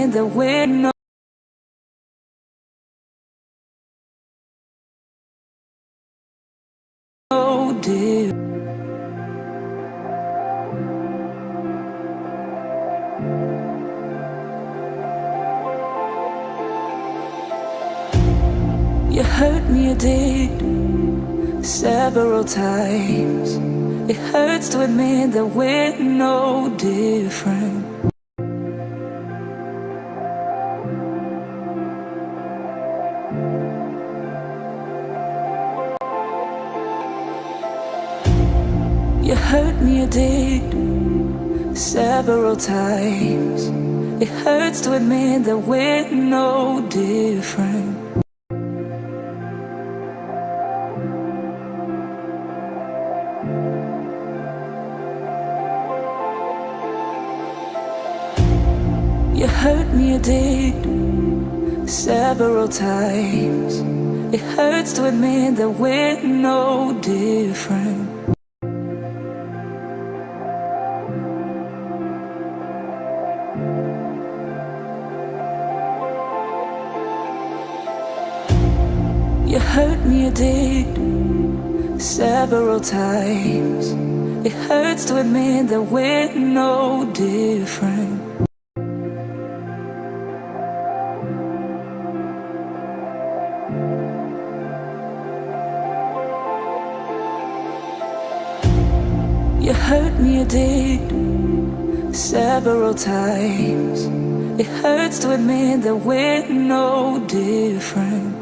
man that we're no dear. You hurt me, you did, several times. It hurts to admit that we're no different. You hurt me, you did, several times. It hurts to admit that we're no different. You hurt me, you did, several times. It hurts to admit that we're no different. You hurt me, you did, several times. It hurts to admit that we're no different. You hurt me, you did, several times. It hurts to admit that we're no different.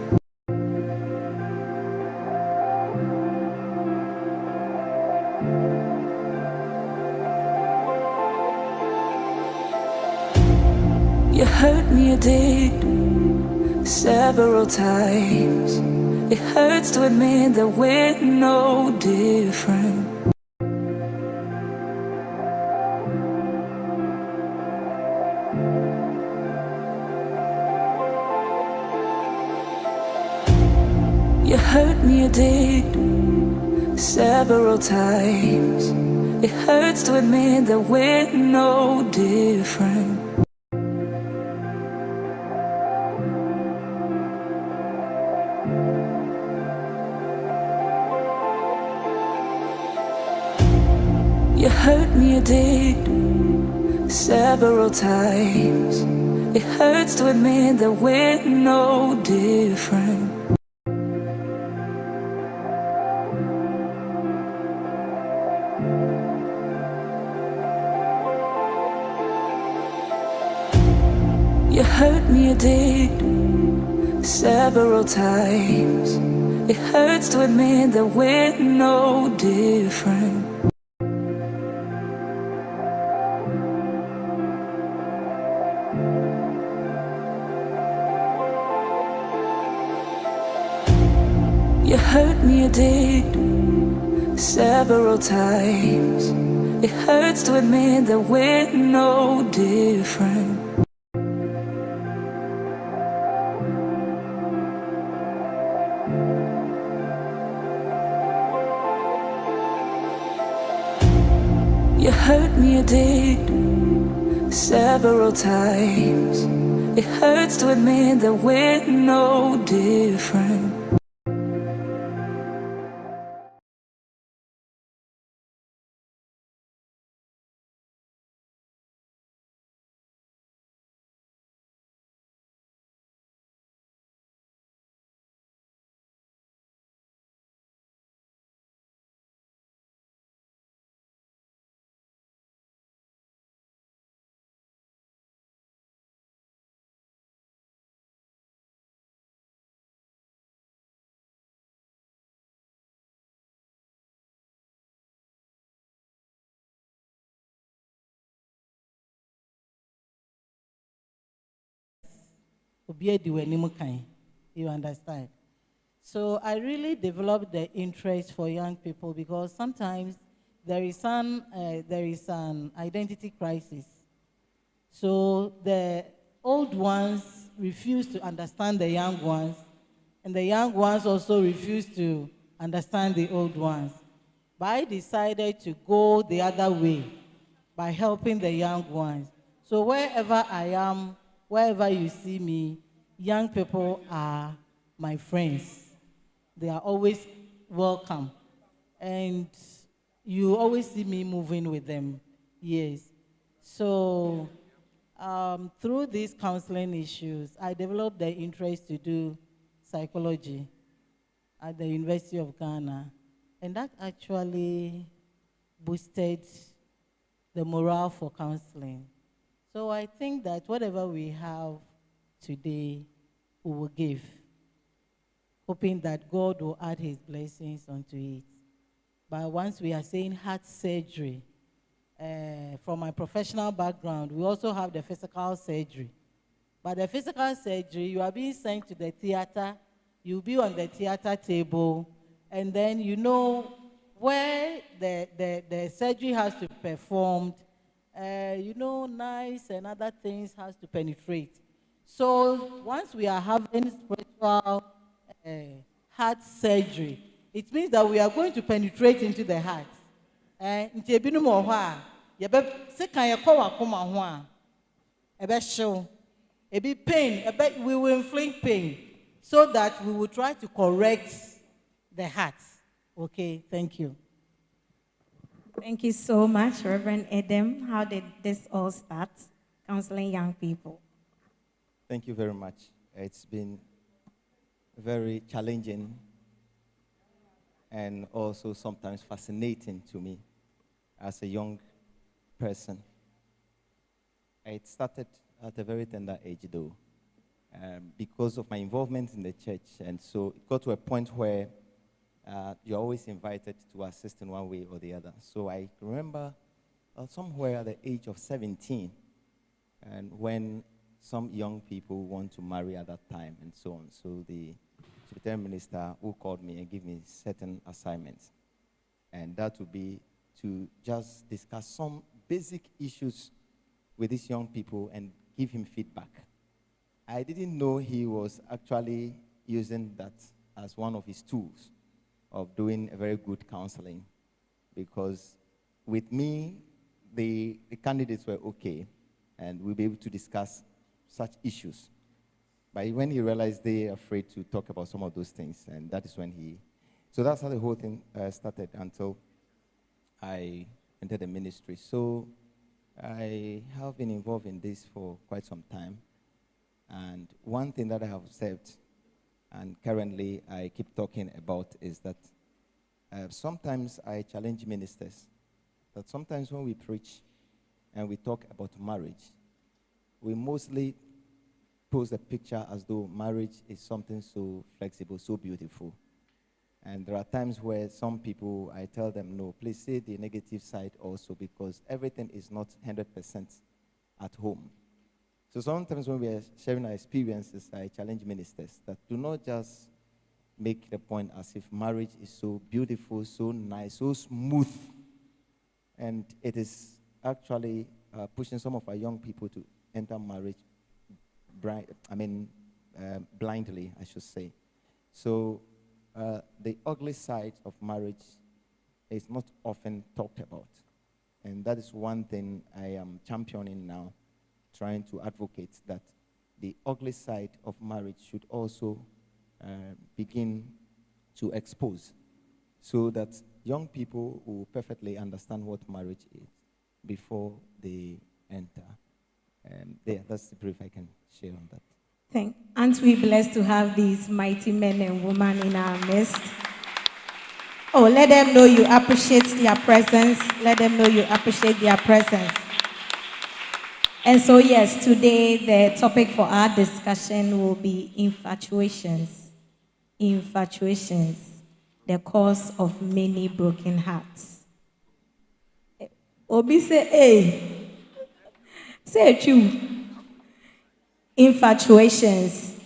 You hurt me, you did, several times. It hurts to admit that we're no different. You hurt me, you did, several times. It hurts to admit that we're no different. You hurt me, you did, several times. It hurts to admit that we're no different. You hurt me, you did, several times. It hurts to admit that we're no different. You hurt me, you did, several times. It hurts to admit that we're no different. You hurt me, you did, several times. It hurts to admit that we're no different. You understand? So I really developed the interest for young people because sometimes there is an identity crisis. So the old ones refuse to understand the young ones, and the young ones also refuse to understand the old ones. But I decided to go the other way by helping the young ones. So wherever I am, wherever you see me, young people are my friends. They are always welcome. And you always see me moving with them. Yes. So through these counseling issues, I developed the interest to do psychology at the University of Ghana. And that actually boosted the morale for counseling. So I think that whatever we have today, we will give, hoping that God will add his blessings onto it. But once we are saying heart surgery, from my professional background, we also have the physical surgery. But the physical surgery, you are being sent to the theater, you'll be on the theater table, and then you know where the surgery has to be performed, knives and other things has to penetrate. So once we are having spiritual heart surgery, it means that we are going to penetrate into the heart. Nti ebinom wɔ hɔ a yɛbɛ sekan yɛkɔ wakoma ho a ɛbɛhyew ebi pain we will inflict pain so that we will try to correct the heart. Okay, thank you. Thank you so much, Reverend Edem. How did this all start, counseling young people? Thank you very much. It's been very challenging and also sometimes fascinating to me as a young person. It started at a very tender age, though, because of my involvement in the church. And so it got to a point where you're always invited to assist in one way or the other. So I remember somewhere at the age of 17, and when some young people want to marry at that time and so on. So the secretary minister who called me and gave me certain assignments. And that would be to just discuss some basic issues with these young people and give him feedback. I didn't know he was actually using that as one of his tools of doing a very good counseling, because with me, the candidates were okay, and we'll be able to discuss such issues. But when he realized they're afraid to talk about some of those things, and that is when so that's how the whole thing started until I entered the ministry. So I have been involved in this for quite some time. And one thing that I have observed, and currently I keep talking about, is that sometimes I challenge ministers that sometimes when we preach and we talk about marriage, we mostly pose a picture as though marriage is something so flexible, so beautiful. And there are times where some people, I tell them, no, please say the negative side also, because everything is not 100% at home. So sometimes when we are sharing our experiences, I challenge ministers that do not just make the point as if marriage is so beautiful, so nice, so smooth. And it is actually pushing some of our young people to enter marriage blindly, I should say. So the ugly side of marriage is not often talked about. And that is one thing I am championing now, trying to advocate that the ugly side of marriage should also begin to expose, so that young people will perfectly understand what marriage is before they enter. That's the brief I can share on that. Aren't we blessed to have these mighty men and women in our midst? Oh, let them know you appreciate their presence. Let them know you appreciate their presence. And so, yes, today the topic for our discussion will be infatuations. Infatuations, the cause of many broken hearts. Obi say, hey, say it you. Infatuations,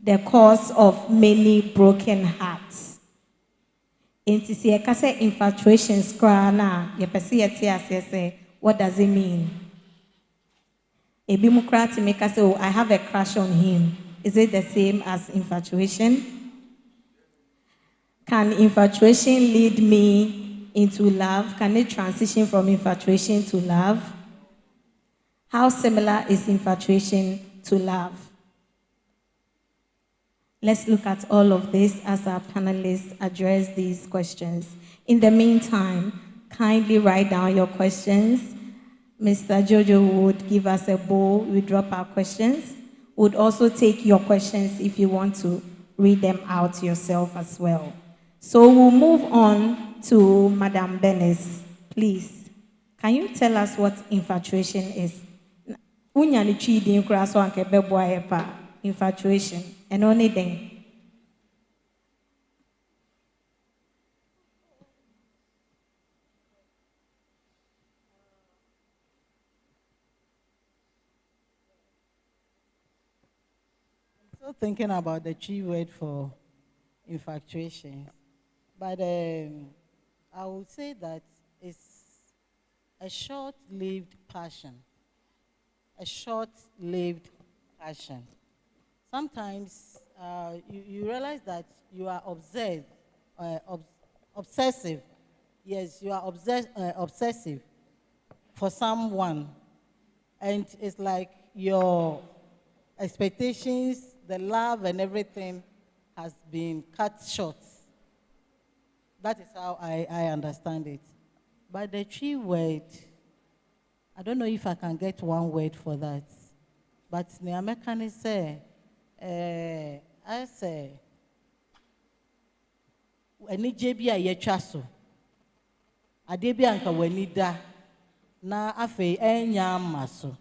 the cause of many broken hearts. Inti si eka say infatuations kra na yepese yete ase say, what does it mean? Ebi mu kra ti make us say, oh, I have a crush on him. Is it the same as infatuation? Can infatuation lead me into love? Can it transition from infatuation to love? How similar is infatuation to love? Let's look at all of this as our panelists address these questions. In the meantime, kindly write down your questions. Mr. Jojo would give us a bowl. We drop our questions. Would also take your questions if you want to read them out yourself as well. So we'll move on to Madam Benes. Please, can you tell us what infatuation is? Infatuation and only then. So thinking about the Chi word for infatuation, but I would say that it's a short-lived passion. A short-lived passion. Sometimes you realize that you are obsessive. Yes, you are obsessive for someone. And it's like your expectations, the love and everything has been cut short. That is how I understand it. But the Chi word, I don't know if I can get one word for that. But the Americans say, I say, any JB a yechaso, a debi anka wenida, na afe enya maso.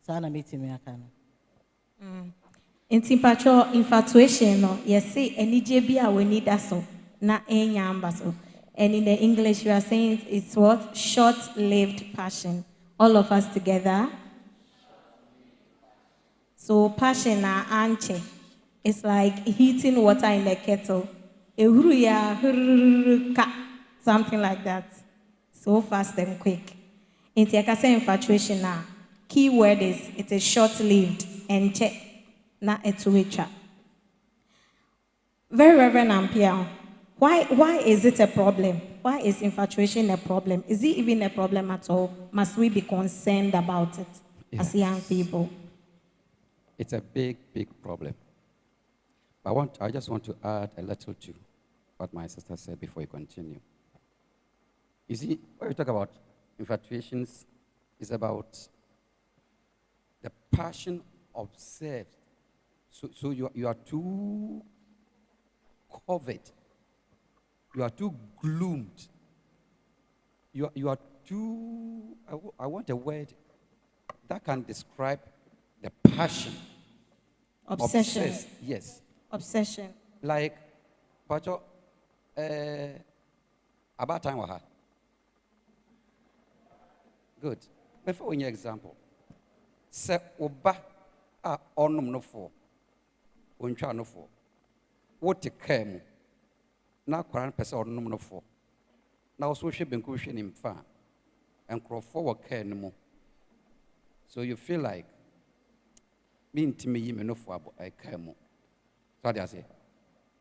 Sana miti miakano. Infatuation, no, yes, say any JB we need that so, na enya ambaso. And in the English, you are saying it's what? Short-lived passion. All of us together. So passion na anche. It's like heating water in the kettle. Something like that. So fast and quick. In the infatuation now, key word is it is short-lived and check na etuicha. Very Reverend Ampia, why is it a problem? Why is infatuation a problem? Is it even a problem at all? Must we be concerned about it as young people? It's a big, big problem. I just want to add a little to what my sister said before you continue. You see, when we talk about infatuations, it's about the passion observed. So you are too covered. You are too gloomed. You are too, I want a word that can describe the passion. Obsession. Obsessed, yes. Obsession. Like, Pacho, about time waha. Good. Before we example, se oba a onum no for, uncha no for. What take care mu? Na kwaran pesa onum no for. Na also she benku she nim fa, and crop forward care no mo. So you feel like me intimi me no for I care mu. So I say,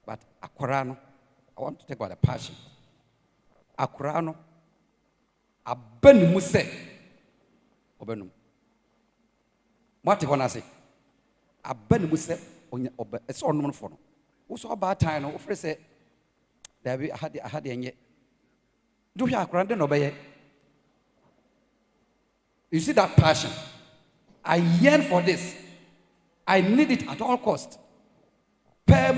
but akorano, I want to talk about the passion. Akorano, abeni muse, obenum. What you wanna say? Abeni muse, obe. It's all normal for no. Also about time, no. Offer say, there be I had the end. Do you akorano no obey? You see that passion? I yearn for this. I need it at all cost. That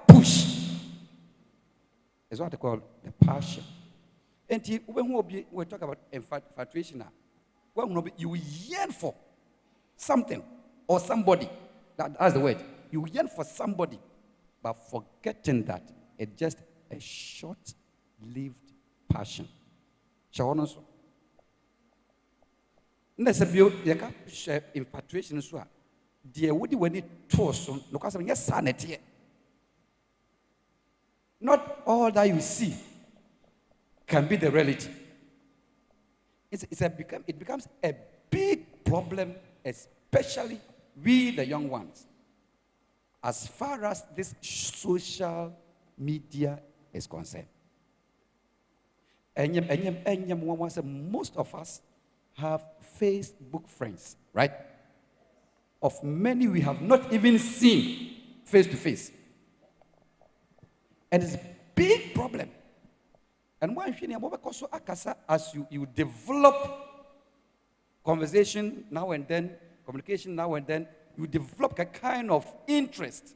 push is what they call the passion. And when we talk about infatuation, you yearn for something or somebody. That's the word. You yearn for somebody, but forgetting that it's just a short-lived passion. Shawonoso. Infatuation is what? Dear, would you need to because of your sanity? Not all that you see can be the reality. It becomes a big problem, especially we, the young ones, as far as this social media is concerned. And most of us have Facebook friends, right? Of many we have not even seen face to face. And it's a big problem. And one thing as you develop conversation now and then, communication now and then, you develop a kind of interest,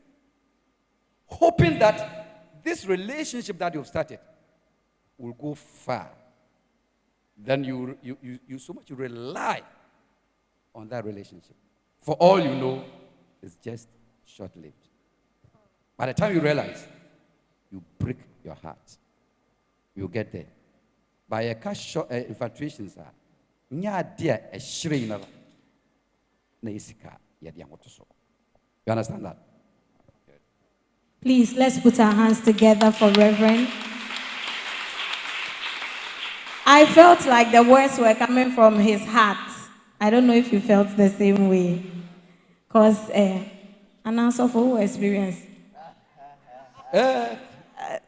hoping that this relationship that you've started will go far. Then you so much rely on that relationship. For all you know, it's just short-lived. By the time you realize, you break your heart. You get there. By a cash infatuations are dear a shrine. You understand that? Please, let's put our hands together for Reverend. I felt like the words were coming from his heart. I don't know if you felt the same way. Because an answer for experience.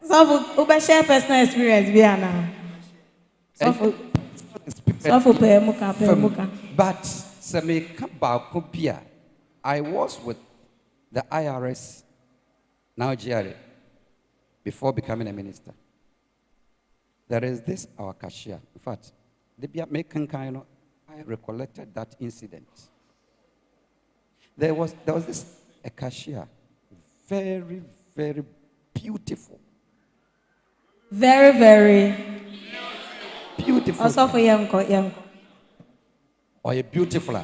So for share personal experience, But I was with the IRS, now GRA, before becoming a minister. There is this, our cashier. In fact, I recollected that incident. There was this, a cashier, very, very beautiful. Very, very beautiful. Also for young. Or a beautiful.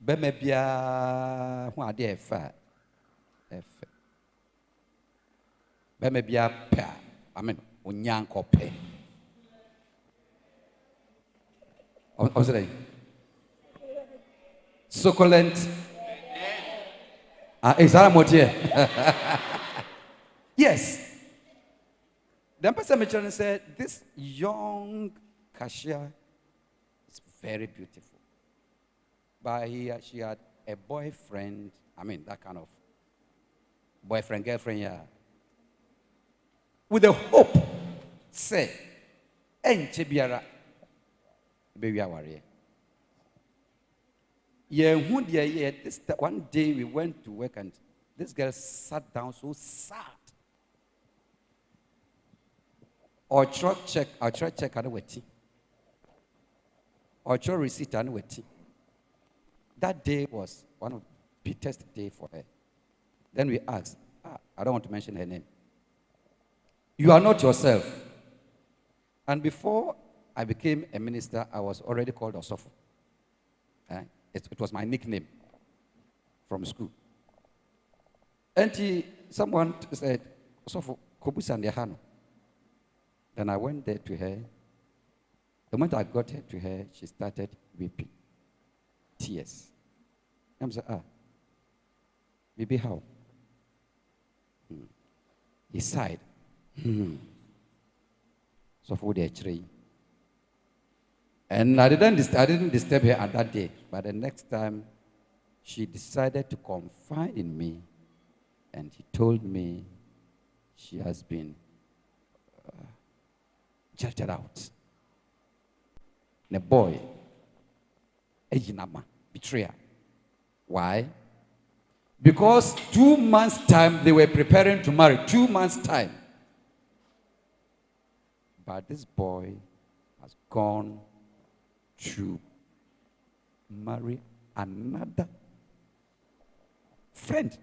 Bemebia, who are there? Bemebia pair. I mean, unyanko pair. Succulent. Is that what here? Yes. The person said, this young cashier is very beautiful. But she had a boyfriend, I mean, that kind of boyfriend, girlfriend, yeah. With the hope, say, Enchebiara, baby, our warrior. Yeah, one day we went to work and this girl sat down so sad. Our truck check, and wait. Our truck receipt and wait. That day was one of the biggest days for her. Then we asked, I don't want to mention her name. You are not yourself. And before I became a minister, I was already called Osofo. It was my nickname from school. And someone said, Osofo, Kobusa Ndehano. Then I went there to her. The moment I got her to her, she started weeping. Tears. I'm saying, baby, how? He sighed. So for the tree. And I didn't disturb her at that day. But the next time, she decided to confide in me. And she told me she has been judged out. The boy, Ejinama, betrayer. Why? Because 2 months' time, they were preparing to marry. 2 months' time. But this boy has gone to marry another friend.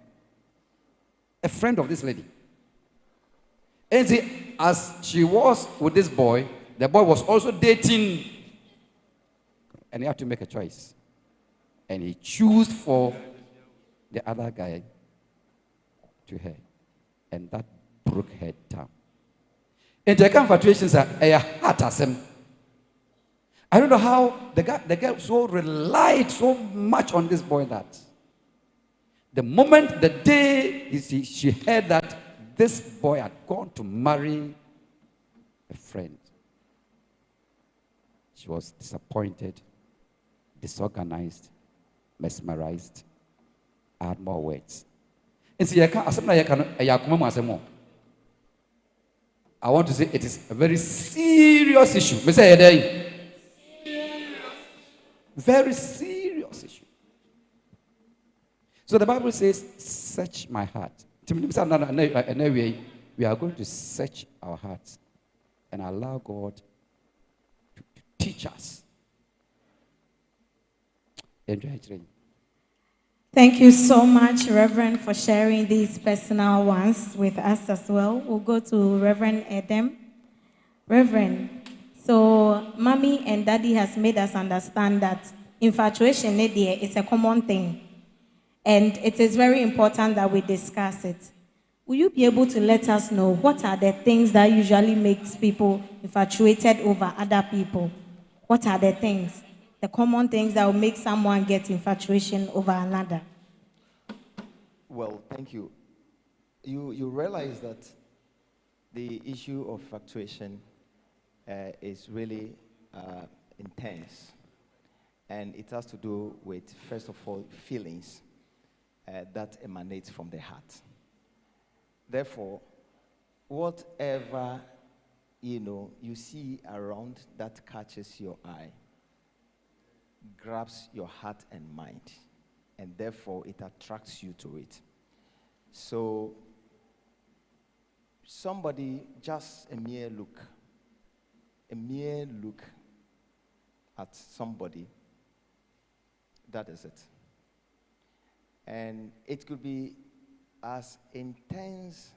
A friend of this lady. And see, as she was with this boy, the boy was also dating. And he had to make a choice. And he chose for the other guy to her. And that broke her down. And the infatuations are a heart as him. I don't know how the girl so relied so much on this boy that the moment, the day she heard that this boy had gone to marry a friend, she was disappointed, disorganized, mesmerized. I had more words. And see, I want to say it is a very serious issue. Very serious issue. So the Bible says, search my heart. Anyway, we are going to search our hearts and allow God to teach us. Thank you so much, Reverend, for sharing these personal ones with us as well. We'll go to Reverend Edem. Reverend, so Mommy and Daddy has made us understand that infatuation is a common thing. And it is very important that we discuss it. Will you be able to let us know what are the things that usually makes people infatuated over other people? What are the things, the common things that will make someone get infatuation over another? Well, thank you. You realize that the issue of infatuation is really intense. And it has to do with, first of all, feelings that emanate from the heart. Therefore, whatever you see around that catches your eye, grabs your heart and mind, and therefore it attracts you to it. So, somebody, just a mere look at somebody, that is it. And it could be as intense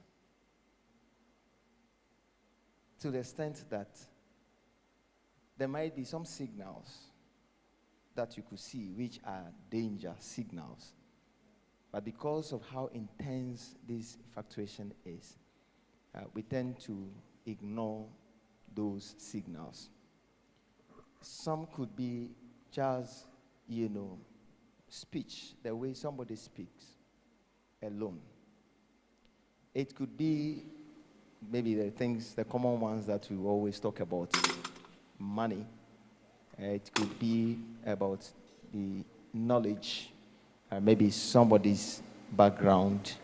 to the extent that there might be some signals that you could see which are danger signals. But because of how intense this infatuation is, we tend to ignore those signals. Some could be just, speech, the way somebody speaks alone. It could be maybe the common ones that we always talk about, money. It could be about the knowledge, maybe somebody's background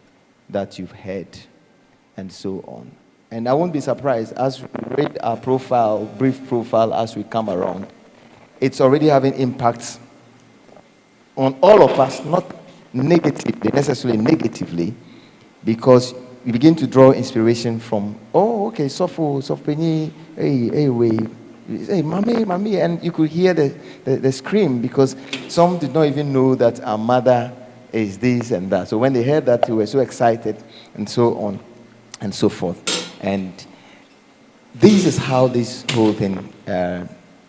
that you've heard, and so on. And I won't be surprised as we read our profile, brief profile, as we come around, it's already having impacts on all of us, not necessarily negatively, because we begin to draw inspiration from, Sofpenyi, hey, mommy, and you could hear the scream, because some did not even know that our mother is this and that. So when they heard that, they were so excited, and so on and so forth. And this is how this whole thing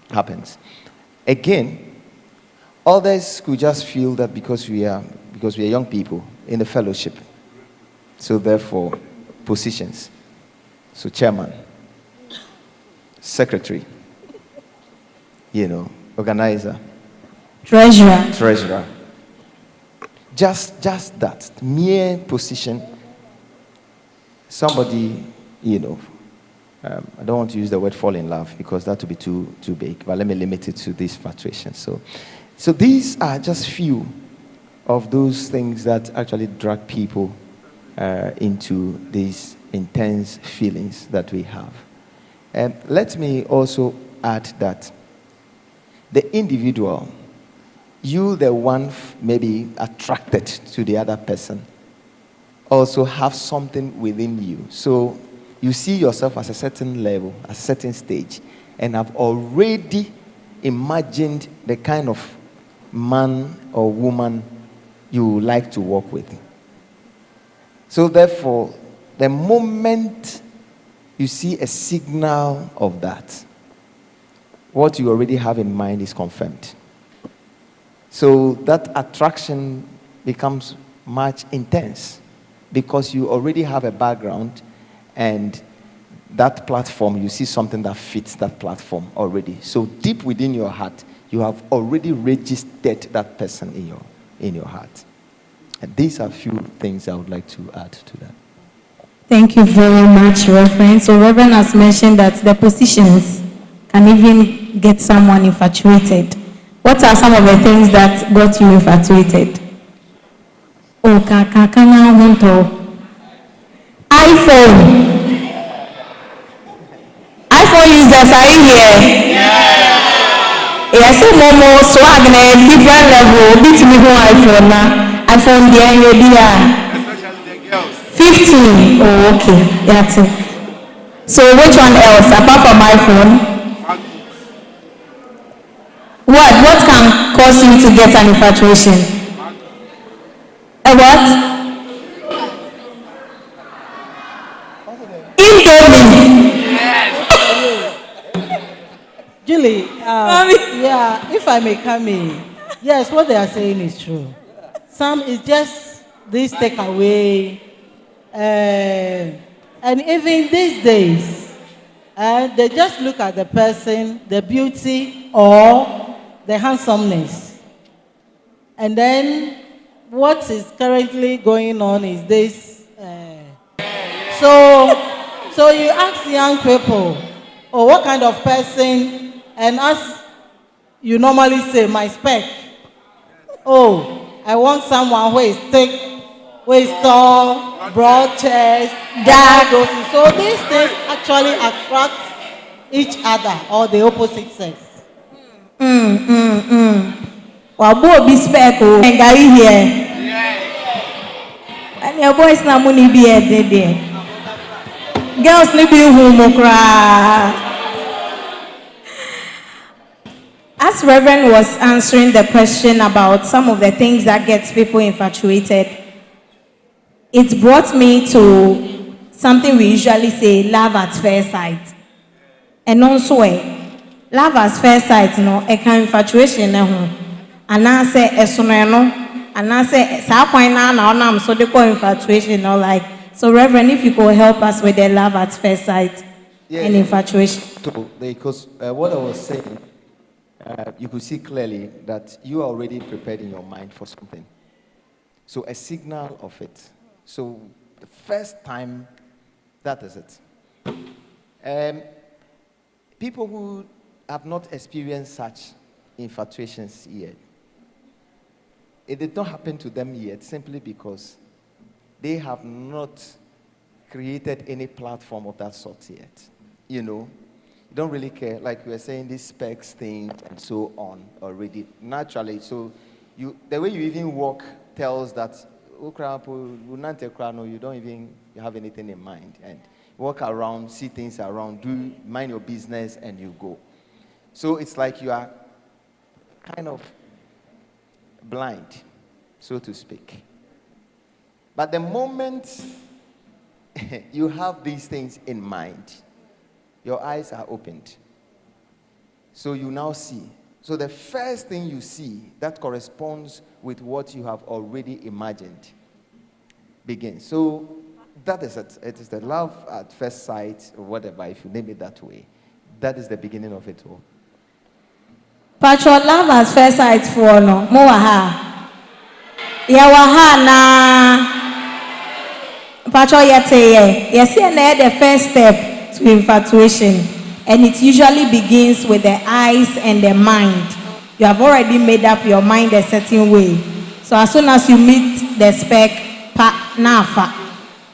happens. Again, others could just feel that because we are young people in the fellowship, so therefore positions. So chairman, secretary, organizer, treasurer. Just that mere position. Somebody, I don't want to use the word fall in love because that would be too big, but let me limit it to this infatuation. So these are just few of those things that actually drag people into these intense feelings that we have. And let me also add that the individual, you the one maybe attracted to the other person, also have something within you. So you see yourself as a certain level, a certain stage, and have already imagined the kind of man or woman you like to work with. So therefore, the moment you see a signal of that, what you already have in mind is confirmed. So that attraction becomes much intense because you already have a background, and that platform, you see something that fits that platform already. So deep within your heart, you have already registered that person in your heart. And these are a few things I would like to add to that. Thank you very much, Reverend. So Reverend has mentioned that the positions can even get someone infatuated. What are some of the things that got you infatuated? iPhone users, are you here? Yeah. Yes, Momo swag na different level. Beat me who iPhone na. iPhone the idea. Especially the girls. 15. Oh, okay. That's it. So which one else apart from iPhone? MacBooks. What can cause you to get an infatuation? A what? Indomie. Julie, yeah, if I may come in, yes, what they are saying is true. Some is just this takeaway, and even these days, they just look at the person, the beauty or the handsomeness, and then what is currently going on is this. So you ask young people, oh, what kind of person? And as you normally say, my spec. Oh, I want someone who is thick, who is tall, broad chest, dark. So these things actually attract each other or the opposite sex. Wabo be spec o. Ngari here. And your boys na money be there. Girls ni be humo kra. As Reverend was answering the question about some of the things that gets people infatuated, it brought me to something we usually say, love at first sight. And also, love at first sight, no, a kind of infatuation, and I say, and I say, so they call infatuation, no, like, so Reverend, if you could help us with the love at first sight and infatuation. Because what I was saying, you could see clearly that you are already prepared in your mind for something. So a signal of it. So the first time, that is it. People who have not experienced such infatuations yet, it did not happen to them yet simply because they have not created any platform of that sort yet. You know, you don't really care, like we were saying, these specs thing and so on already naturally. So the way you even walk tells that you don't even have anything in mind, and walk around, see things around, do mind your business, and you go. So it's like you are kind of blind, so to speak. But the moment you have these things in mind, your eyes are opened. So you now see. So the first thing you see that corresponds with what you have already imagined begins. So that is it. It is the love at first sight, or whatever, if you name it that way. That is the beginning of it all. Patron, love at first sight for no. Moaha. Yawaha na. Patron yete. Yes, the first step to infatuation, and it usually begins with the eyes and the mind. You have already made up your mind a certain way. So as soon as you meet the spec,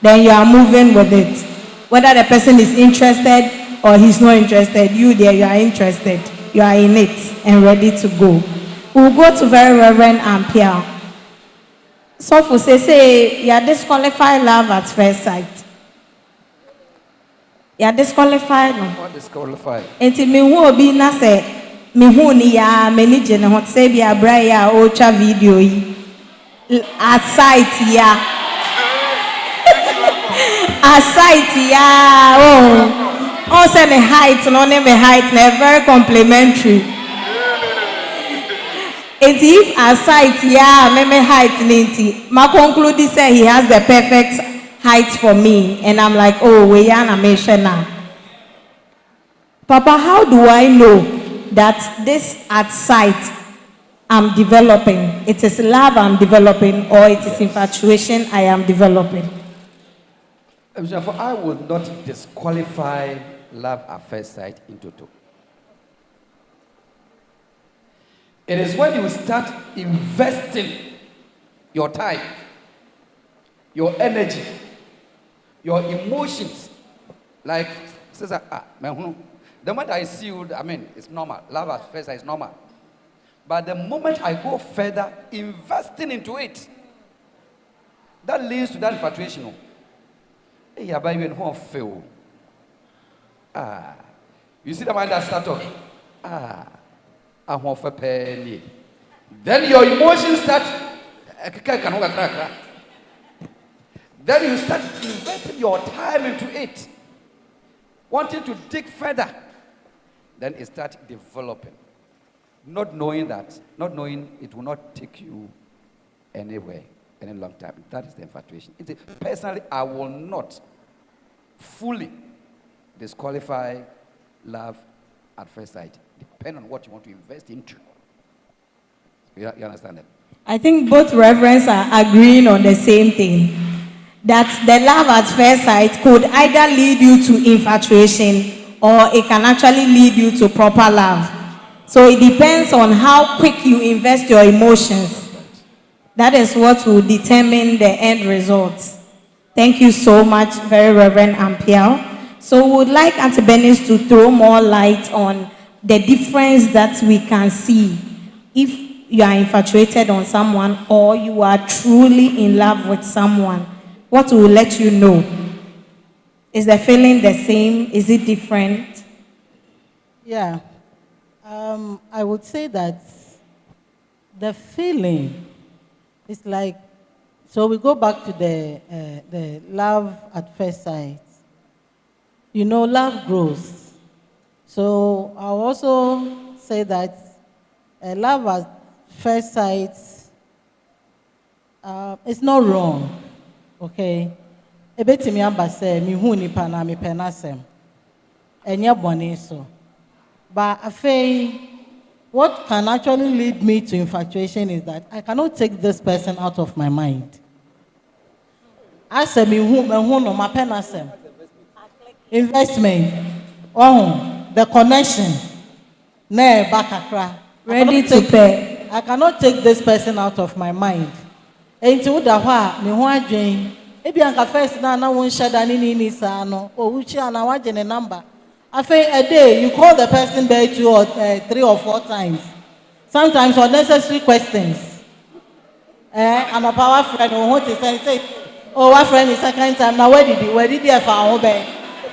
then you are moving with it. Whether the person is interested or he's not interested, you there, you are interested. You are in it and ready to go. We'll go to Very Reverend Ampere. So for say, you are disqualified love at first sight. You are disqualified. No? What disqualified? Enti me who be na say me who ni ya many jene hot say be a bra ya ocha video yi at sight ya at sight ya oh say me height no name me height na very complimentary. Enti if at sight ya me height ninti ma conclude say he has the perfect height for me, and I'm like, oh, we are now. Papa, how do I know that this at sight I'm developing? It is love I'm developing, or it is infatuation I am developing? I would not disqualify love at first sight into two. It is when you start investing your time, your energy, your emotions, like says the moment I see you, I mean, it's normal. Love at first sight is normal. But the moment I go further, investing into it, that leads to that infatuation. Hey, I buy you home fail. You see the man that start talking. I want for penny. Then your emotions start. Then you start investing your time into it, wanting to dig further. Then it starts developing, not knowing it will not take you anywhere any long time. That is the infatuation. Personally, I will not fully disqualify love at first sight. Depending on what you want to invest into. You understand that? I think both reverends are agreeing on the same thing. That the love at first sight could either lead you to infatuation or it can actually lead you to proper love. So it depends on how quick you invest your emotions. That is what will determine the end result. Thank you so much, Very Reverend Ampiel. So we would like Auntie Bernice to throw more light on the difference that we can see if you are infatuated on someone or you are truly in love with someone. What will let you know? Is the feeling the same? Is it different? Yeah. I would say that the feeling is like, so we go back to the love at first sight. You know, love grows. So I'll also say that love at first sight is not wrong. Okay? Ebetimi abase mi hu nipa na mi penasem. Enye bone so. But what can actually lead me to infatuation is that I cannot take this person out of my mind. Ase mi hu no ma penasem. Investment. The connection. Ne bakakra. Ready to pay. I cannot take this person out of my mind. Enti udahwa me ho adwen ebi anka first na won shada ni sa no o uchi ana waje ne number afi a day you call the person back 2 or 3 or 4 times, sometimes unnecessary questions I'm a power friend who want to say oh our friend is second time now where did he found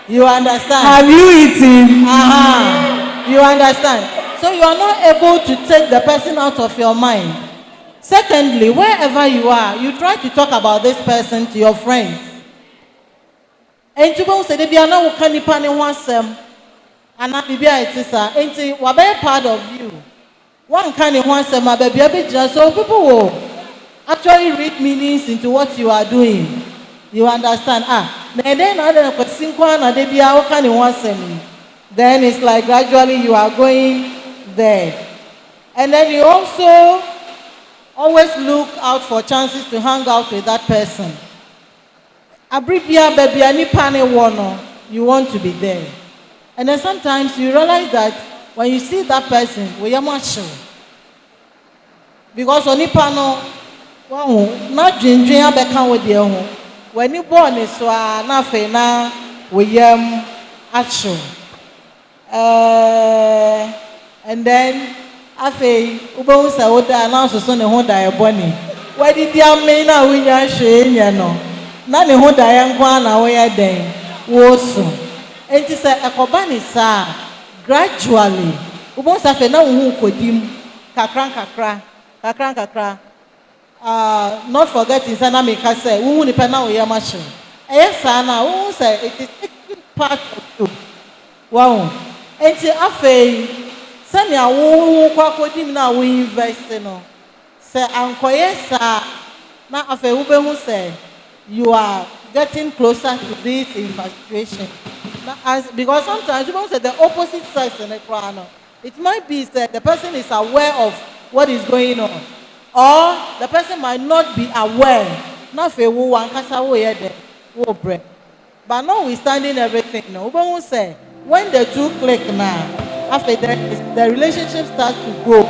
you understand? Have you eaten? You understand? So you are not able to take the person out of your mind. Secondly, wherever you are, you try to talk about this person to your friends. And to both say, "They are not canny panny wansem, and not be it is a. And what be part of you? One canny wansem, my baby, a bit just so people will actually read meanings into what you are doing. You understand? Then other question na they be a canny wansem. Then it's like gradually you are going there, and then you also always look out for chances to hang out with that person. Abribia baby ani pane wono, you want to be there. And then sometimes you realize that when you see that person, we are much sure. Because oni pano na dwendwen abeka wo de ho. When you born is so na fe na we am action. And then afi ubo sa oda na so ne ho da eboni wadi dia me na wunya hwe nya no na ne ho da ya nkwa na wo ya den wo so enti se ekoba ni sa gradually ubo sa fe na wo kodim kakra not forgetting say na me ka say wo ni pe na wo ya ma hwe sa na wo say it is part of you wow enti afi sani awu kwakodim na we invest no say ankoye sa na afa ube hu say you are getting closer to this infatuation because sometimes you say the opposite sex in the Quran it might be that the person is aware of what is going on or the person might not be aware na fe wo wan kasa wo ye de wo bre but notwithstanding everything no ube hu say when the two click now after that, the relationship starts to grow.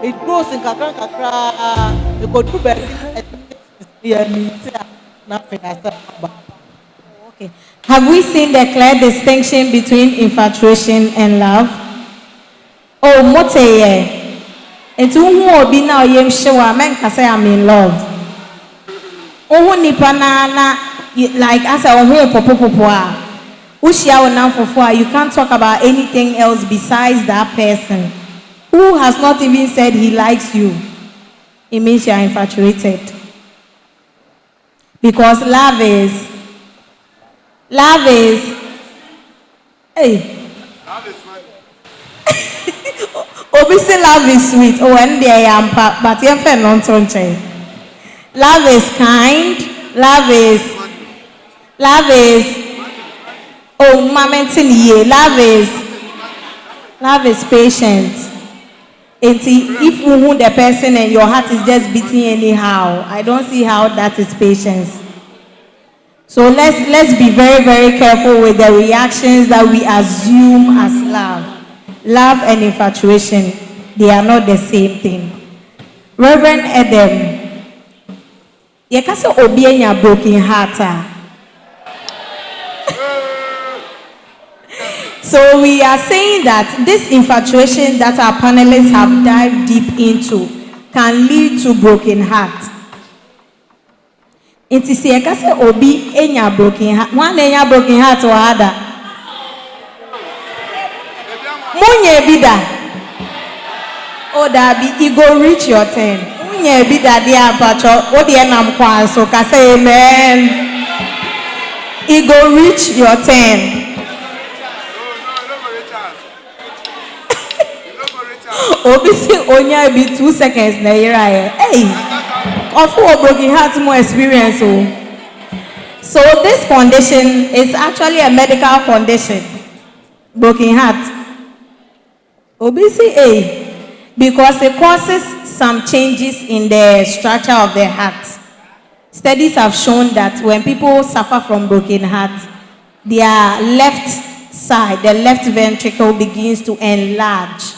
It grows in kakra. You go do better. Okay. Have we seen the clear distinction between infatuation and love? Oh, Moteye. Enti uhu obi na oyem hyewa men ka say I'm in love. Uhu nipa na like as a uhu popopopo a. Ushia onamfofo, you can't talk about anything else besides that person who has not even said he likes you. It means you are infatuated. Because love is, hey. Love is funny. Obviously, love is sweet. Oh, and there I am, but you have not touched. Love is kind. Love is. Oh, momentarily. Love is patient. If you hold the person and your heart is just beating anyhow, I don't see how that is patience. So let's be very, very careful with the reactions that we assume as love. Love and infatuation, they are not the same thing. Reverend Adam, you can say obey your broken heart. So we are saying that this infatuation that our panelists have dived deep into can lead to broken heart. It is a case obi enya broken heart. One enya broken heart or other. Munye bida. Oh, that be ego reach your turn. Munye bida dia pacho. Oh, the enam kwa so kase amen. Ego reach your turn. Obviously, only be 2 seconds na here. Hey, of who broken heart more experience. So this condition is actually a medical condition. Broken heart. Obviously, because it causes some changes in the structure of the heart. Studies have shown that when people suffer from broken heart, their left side, the left ventricle begins to enlarge.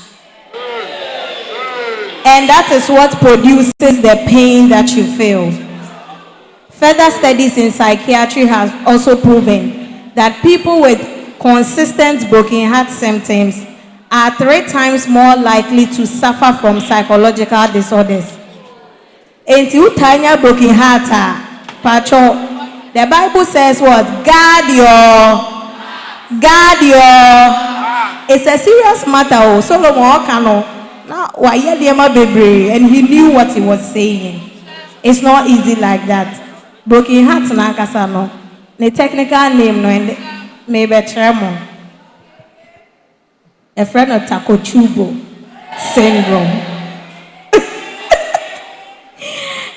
And that is what produces the pain that you feel. Further studies in psychiatry have also proven that people with consistent broken heart symptoms are 3 times more likely to suffer from psychological disorders. And you tanya broken heart, Pacho, the Bible says what? Guard your. It's a serious matter. Solomon Kano. Now, and he knew what he was saying. It's not easy like that. Broken heart na kasano. The technical name no and maybe tremor. A friend of Takotsubo syndrome.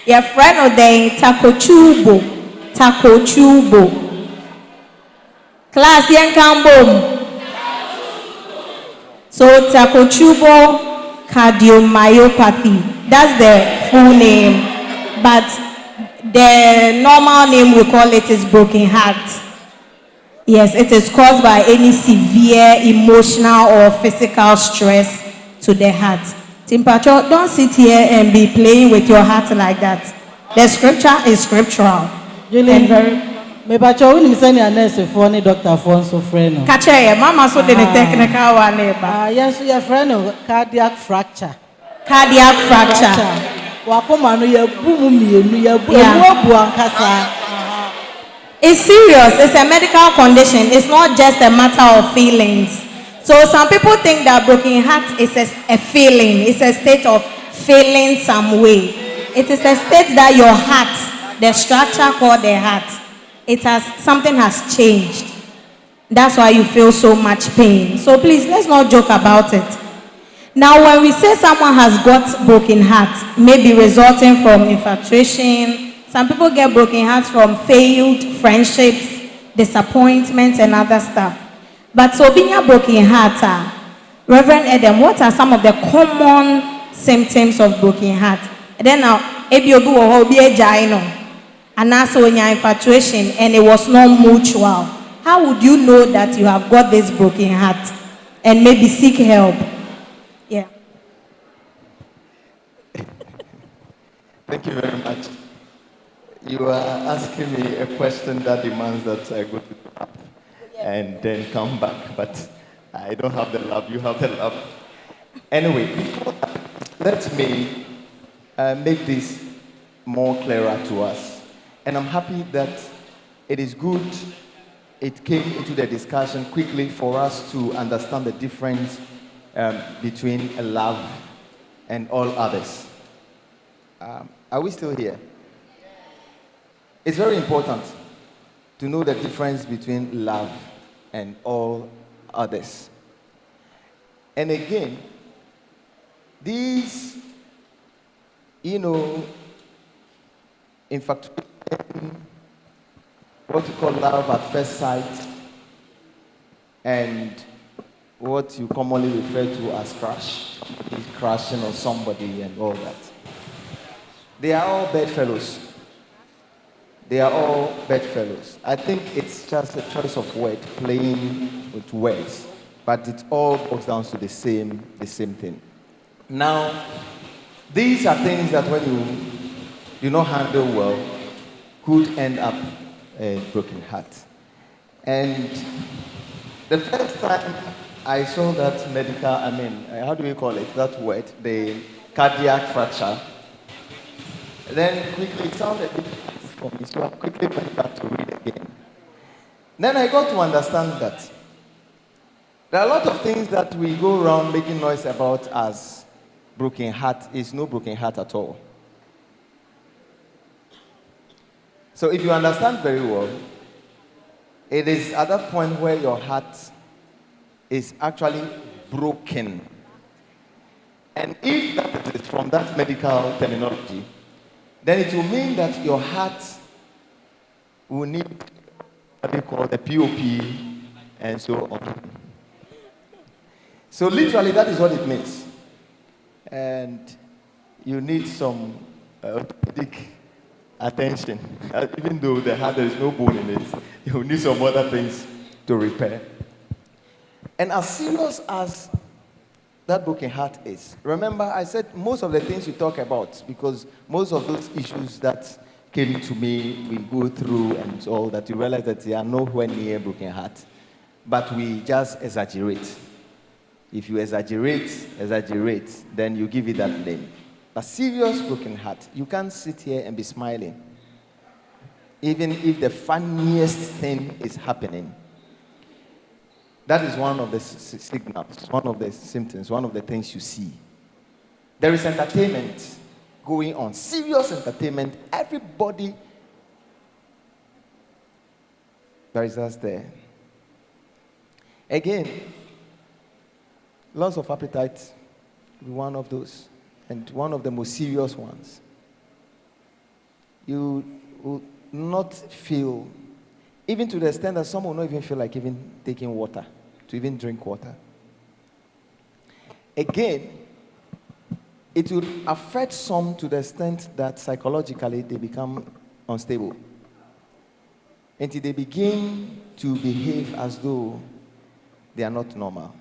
Your friend of the Takotsubo. Class Yankambom. So Takotsubo cardiomyopathy. That's the full name. But the normal name we call it is broken heart. Yes, it is caused by any severe emotional or physical stress to the heart. Timpacho, don't sit here and be playing with your heart like that. The scripture is scriptural. Julian, maybe I will send you a nurse for any doctor for so friend. Catch her, mama, so the technical one. Yes, your friend, cardiac fracture. Cardiac fracture. It's serious. It's a medical condition. It's not just a matter of feelings. So some people think that broken heart is a feeling. It's a state of feeling some way. It is a state that your heart, the structure called the heart, something has changed. That's why you feel so much pain. So please, let's not joke about it. Now, when we say someone has got broken heart, maybe resulting from infatuation, some people get broken hearts from failed friendships, disappointments, and other stuff. But so being a broken heart, Reverend Adam, what are some of the common symptoms of broken heart? And then now, if you do a and also when you're infatuation and it was not mutual, how would you know that you have got this broken heart and maybe seek help? Yeah. Thank you very much. You are asking me a question that demands that I go to the lab and then come back, but I don't have the lab, you have the lab. Anyway, before that, let me make this more clearer to us. And I'm happy that it is good it came into the discussion quickly for us to understand the difference between love and all others. Are we still here? It's very important to know the difference between love and all others. And again, these, in fact, what you call love at first sight and what you commonly refer to as crush, crushing on somebody and all that. They are all bedfellows. They are all bedfellows. I think it's just a choice of word, playing with words, but it all boils down to the same thing. Now, these are things that when you do not handle well, could end up a broken heart. And the first time I saw that medical, how do we call it, that word, the cardiac fracture, then quickly it sounded difficult for me, so I quickly went back to read again. Then I got to understand that there are a lot of things that we go around making noise about as broken heart is no broken heart at all. So if you understand very well, it is at that point where your heart is actually broken. And if that is from that medical terminology, then it will mean that your heart will need what they call the POP and so on. So literally that is what it means. And you need some orthopedic attention. Even though the heart, there is no bone in it, you need some other things to repair. And as serious as that broken heart is, remember I said most of the things you talk about, because most of those issues that came to me, we go through and all that, you realize that they are nowhere near broken heart. But we just exaggerate. If you exaggerate, then you give it that name. A serious broken heart, you can't sit here and be smiling. Even if the funniest thing is happening. That is one of the signals, one of the symptoms, one of the things you see. There is entertainment going on, serious entertainment. Everybody, there is us there. Again, loss of appetite, one of those, and one of the most serious ones. You will not feel, even to the extent that some will not even feel like even taking water, to even drink water. Again, it will affect some to the extent that psychologically they become unstable. Until they begin to behave as though they are not normal.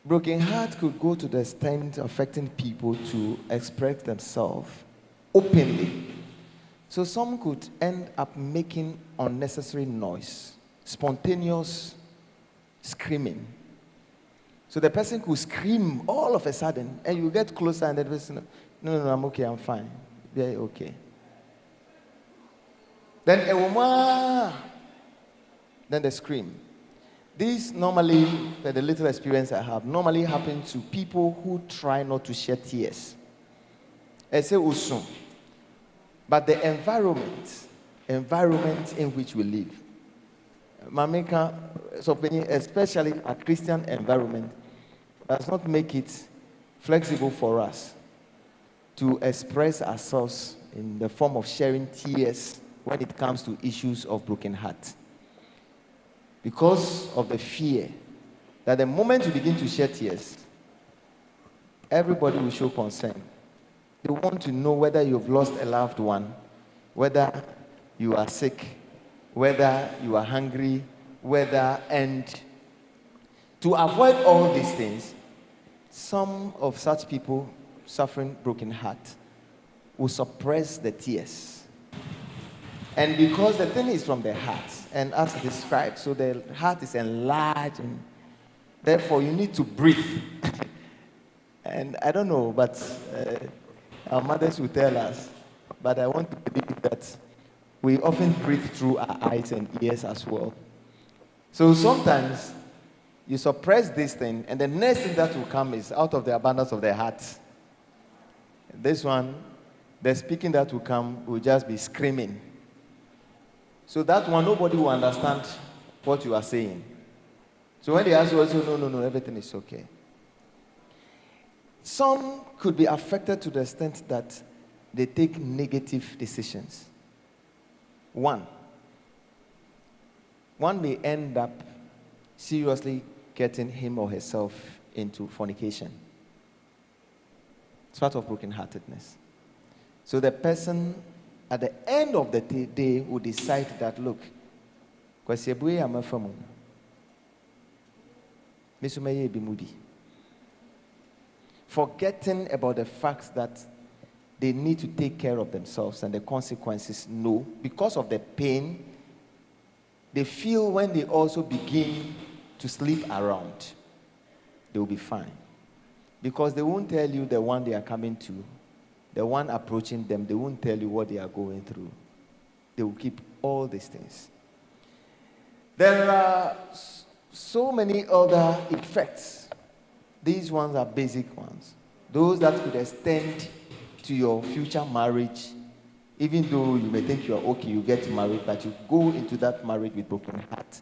Broken heart could go to the extent of affecting people to express themselves openly. So some could end up making unnecessary noise, spontaneous screaming. So the person could scream all of a sudden, and you get closer and the person, no, I'm okay, I'm fine. Yeah, okay. Then a woman, then they scream. This normally, the little experience I have, normally happen to people who try not to shed tears. I say usum. But the environment in which we live, Mameka, especially a Christian environment, does not make it flexible for us to express ourselves in the form of sharing tears when it comes to issues of broken heart. Because of the fear that the moment you begin to shed tears, everybody will show concern. They want to know whether you've lost a loved one, whether you are sick, whether you are hungry, and to avoid all these things, some of such people suffering broken heart will suppress the tears. And because the thing is from the heart, and as described, so the heart is enlarged, and therefore you need to breathe. And I don't know, but our mothers will tell us. But I want to believe that we often breathe through our eyes and ears as well. So sometimes you suppress this thing, and the next thing that will come is out of the abundance of their hearts. This one, the speaking that will come will just be screaming. So that one, nobody will understand what you are saying. So when they ask you, also, no, everything is okay. Some could be affected to the extent that they take negative decisions. One may end up seriously getting him or herself into fornication. It's part of brokenheartedness. So the person at the end of the day will decide that, look, forgetting about the fact that they need to take care of themselves and the consequences, no. Because of the pain they feel when they also begin to sleep around, they will be fine. Because they won't tell you the one they are coming to, the one approaching them, they won't tell you what they are going through. They will keep all these things. There are so many other effects. These ones are basic ones. Those that could extend to your future marriage, even though you may think you are okay, you get married, but you go into that marriage with broken heart.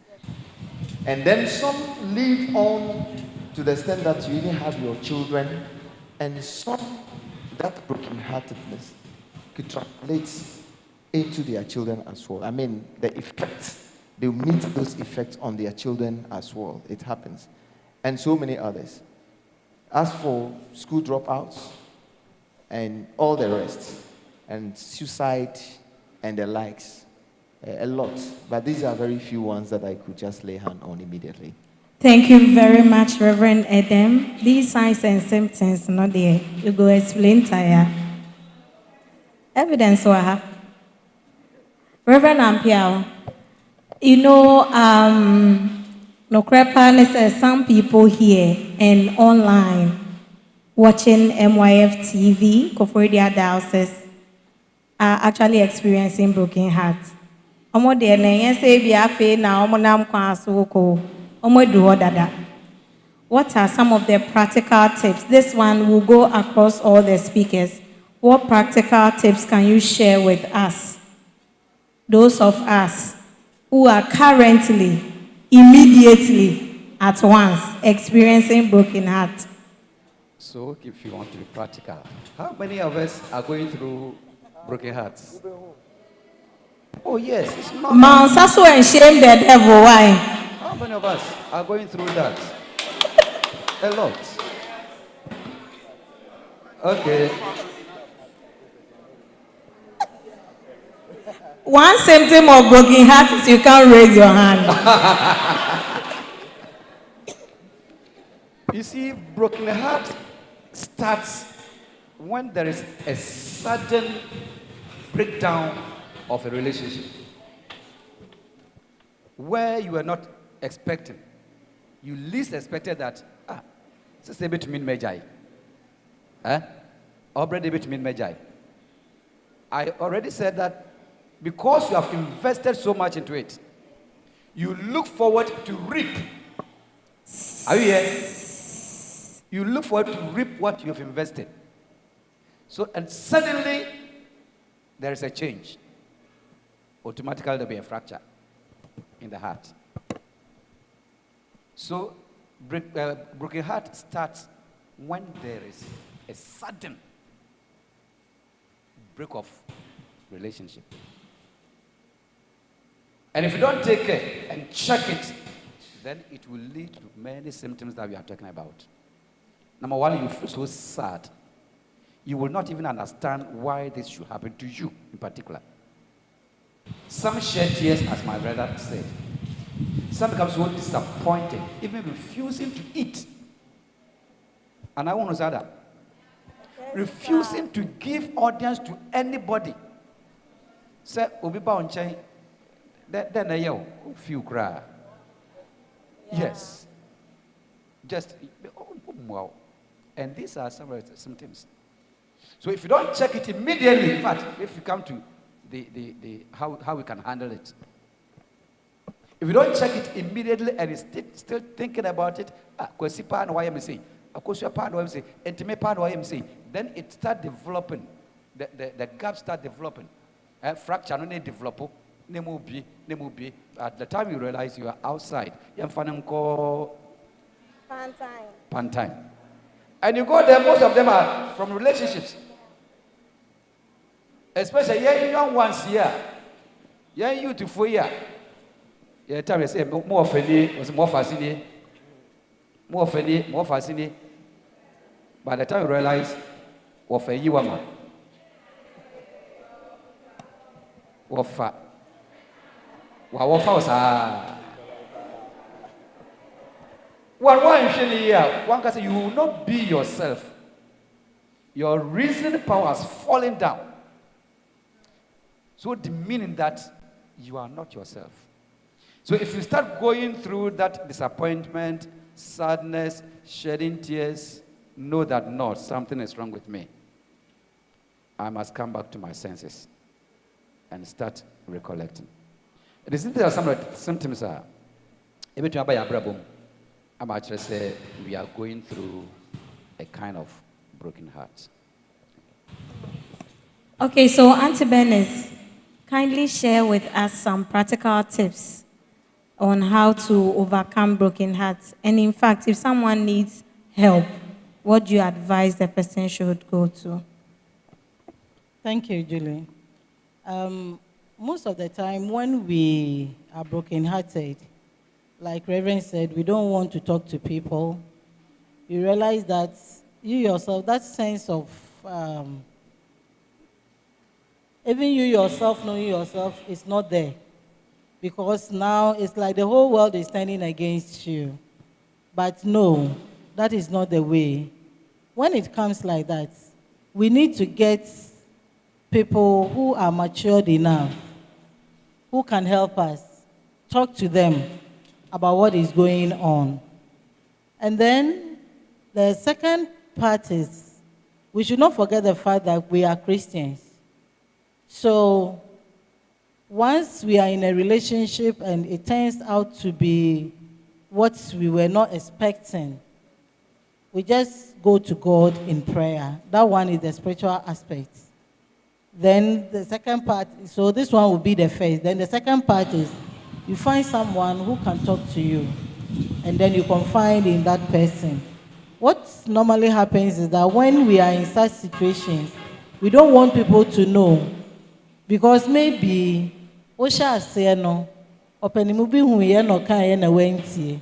And then some live on to the extent that you even have your children, and some, that brokenheartedness could translate into their children as well. I mean, the effects, they meet those effects on their children as well. It happens. And so many others. As for school dropouts and all the rest, and suicide and the likes, a lot. But these are very few ones that I could just lay hand on immediately. Thank you very much, Reverend Edem. These signs and symptoms, not there. You go explain tire. Evidence, Waha. Reverend Ampiao, you know, no crepa says some people here and online watching MYF TV, Koforidua Diocese, are actually experiencing broken hearts. Omo de na yen say bia fe na omo nam kwa so ko omo do dada. What are some of the practical tips? This one will go across all the speakers. What practical tips can you share with us? Those of us who are currently, immediately, at once experiencing broken heart. So, if you want to be practical, how many of us are going through broken hearts? Oh, yes, it's not. Man, Sasso and shame the devil. Why? How many of us are going through that? A lot. Okay. One symptom of broken heart is you can't raise your hand. You see, broken heart starts when there is a sudden breakdown of a relationship where you are not expecting. You least expected that, this is a bit mean Magi. Already a bit mean Magi. I already said that because you have invested so much into it, you look forward to reap. Are you here? You look forward to reap what you have invested. So, and suddenly, there is a change. Automatically, there will be a fracture in the heart. So, broken heart starts when there is a sudden break of relationship. And if you don't take care and check it, then it will lead to many symptoms that we are talking about. Number one, you feel so sad. You will not even understand why this should happen to you in particular. Some shed tears, as my brother said. Some become so disappointed, even refusing to eat. And I want to say that. Refusing to give audience to anybody. Say, Obiba on chain, then I feel cry. Yes. Just, wow. And these are some of the symptoms. So if you don't check it immediately, in fact, if you come to the how we can handle it. If you don't check it immediately and you're still thinking about it, then it start developing. The gaps start developing. Fracture no develop. At the time you realize you are outside. Pantime. And you go there, most of them are from relationships. Especially young ones here. Young youth to 4 years. Yeah, time they say more offended, was more fascinating. More offended, more fascinating. By the time you realize, what you woman. What one can say you will not be yourself. Your reasoning power has fallen down. So the meaning that you are not yourself. So if you start going through that disappointment, sadness, shedding tears, know that no, something is wrong with me. I must come back to my senses and start recollecting. The symptoms are some of the symptoms are every time I'm actually say we are going through a kind of broken heart. Okay, so Auntie Bernice, kindly share with us some practical tips on how to overcome broken hearts. And in fact, if someone needs help, what do you advise the person should go to? Thank you, Julie. Most of the time when we are brokenhearted, like Reverend said, we don't want to talk to people. You realize that you yourself, that sense of, even you yourself knowing yourself is not there. Because now it's like the whole world is standing against you. But no, that is not the way. When it comes like that, we need to get people who are matured enough, who can help us, talk to them about what is going on. And then the second part is, we should not forget the fact that we are Christians. So once we are in a relationship and it turns out to be what we were not expecting, we just go to God in prayer. That one is the spiritual aspect. Then the second part, so this one will be the first. Then the second part is you find someone who can talk to you, and then you confide in that person. What normally happens is that when we are in such situations, we don't want people to know, because maybe Osha say no, openimu bi hu ye no kan ye na wentie.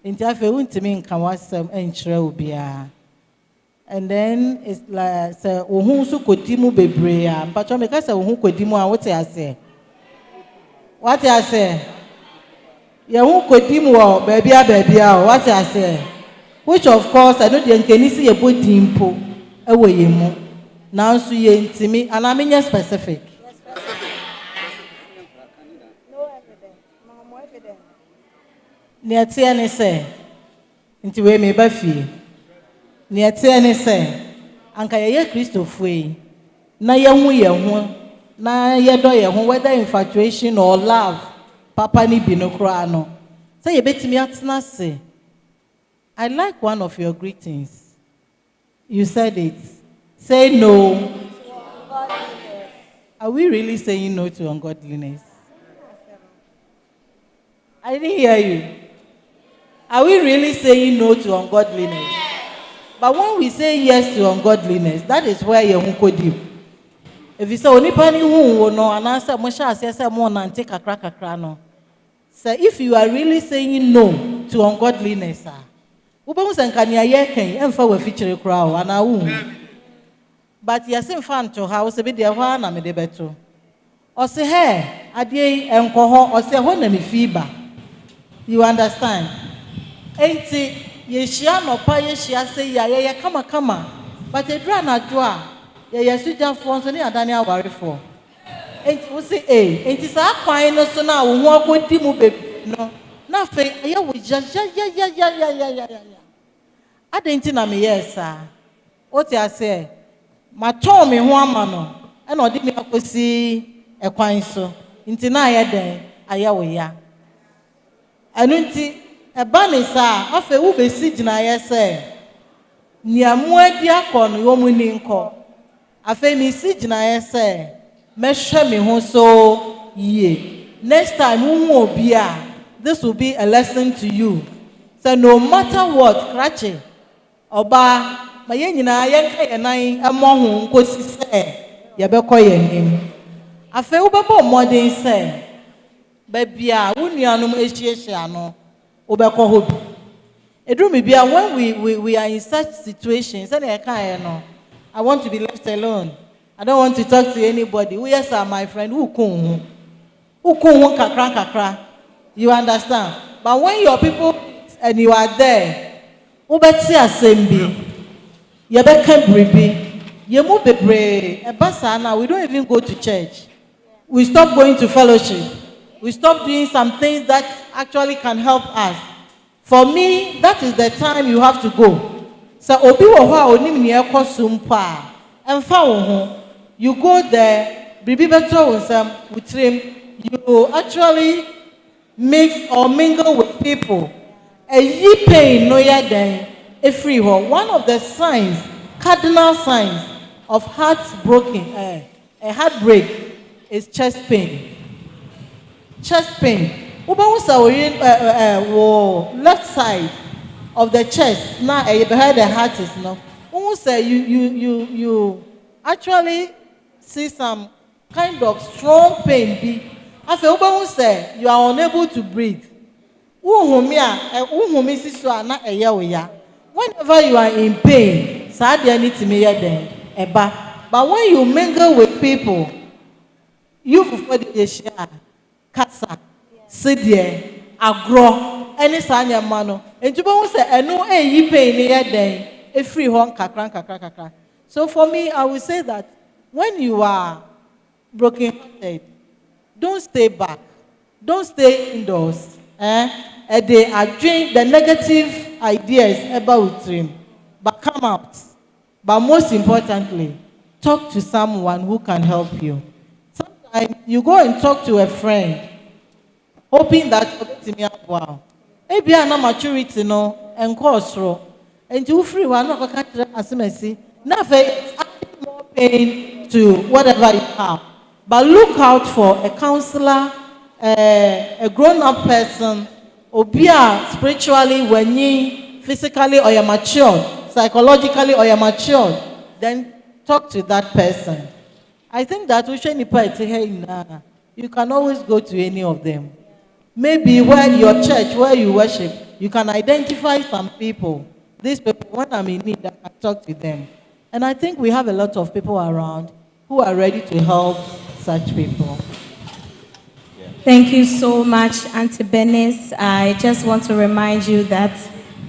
Nti afa untimi nka wasem enkyere obia. And then it's like say ohun so kodimu bebre a, mpacho me ka say ohun kodimu a wote ase. What I say? Ya hu kodimu o baby a what I say? Which of course I know the nkenisi ye bodi mpo ewo ye mu. Now so ye ntimi and I mean specific. Niatia ne se nti we me ba fie niatia ne se anka ye Christopher yi na ye hu na ye do ye hu, whether infatuation or love papa ni bi no kra no say ye betimi atena se. I like one of your greetings. You said it. Say no. Are we really saying no to ungodliness? I didn't hear you. Are we really saying no to ungodliness? But when we say yes to ungodliness, that is where you go deep. If you say onipani hu no anasa mo sha ase mo na nte kakra no. So if you are really saying no to ungodliness, ubemu sankania ye kan emfa wa fichire kra o ana wu. But yasin fan to house be dey ho na me de beto. O se he ade enko ho o se ho na me fiba. You understand? Enti yeshia no pa yeshia say ya ye kama but edra na do a ye yesuja fo so ne adane aware fo. Enti wo say enti sa kwan no so na wo ho akodi mu be no na fe ye wo ya. Adenti na me yesa What you say? My Tommy Huamano, and I didn't see a coin so. Into na yɛden ayɛ wo ya ɛno nti ɛba ne saa afei wo besi gyina yɛ sɛ nea mo adi akɔ no yɛ mo ni nkɔ afei me si gyina yɛ sɛ mɛhwɛ me ho so yie next time wo hu obi a this will be a lesson to you so no matter what krache ɔba ma yɛn nyinaa yɛnka yɛn nan ɛmɔ ho nkosi sɛ yɛbɛkɔ yɛn anim afei wobɛbɔ mmɔden sɛ baabi a wo nuanom ahyiahyia no wobɛkɔ hɔ bi ɛduru bia when we are in such situations sɛdeɛ ɛkaeɛ no I want to be left alone I don't want to talk to anybody woyɛ sɛ my friend wokɔ ho kakra you understand but when your people and you are there wobɛte asɛm bi yɛbɛka biribi yɛmu bebree ɛba saa na we don't even go to church. We stop going to fellowship. We stop doing some things that actually can help us. For me, that is the time you have to go. So, obi wo ho a onim ne ekosum pa. Emfa wo ho. You go there, bibi beto wonsam with him. You actually mix or mingle with people. A yi pain no ya den e free ho. One of the signs, cardinal signs of a heartbreak is chest pain. Chest pain. Left side of the chest. Now behind the heart is no. You actually see some kind of strong pain. After you are unable to breathe. Whenever you are in pain, but when you mingle with people, you for the share, kasa, sidie, agro, any sanya mano, and you won't say, I know a ye pay near day, a free home kakran. So for me, I would say that when you are broken-hearted, don't stay back, don't stay indoors. They are doing the negative ideas about him, but come out. But most importantly, talk to someone who can help you. Sometimes you go and talk to a friend, hoping that wow, maybe I'm not maturity no and cause and you free one not as mercy. Nothing adding more pain to whatever you have. But look out for a counselor, a grown-up person, or be spiritually when you physically or you're matured, psychologically or you're matured, then talk to that person. I think that you can always go to any of them. Maybe where your church, where you worship, you can identify some people. These people, when I'm in need, I can talk to them. And I think we have a lot of people around who are ready to help such people. Thank you so much, Auntie Bernice. I just want to remind you that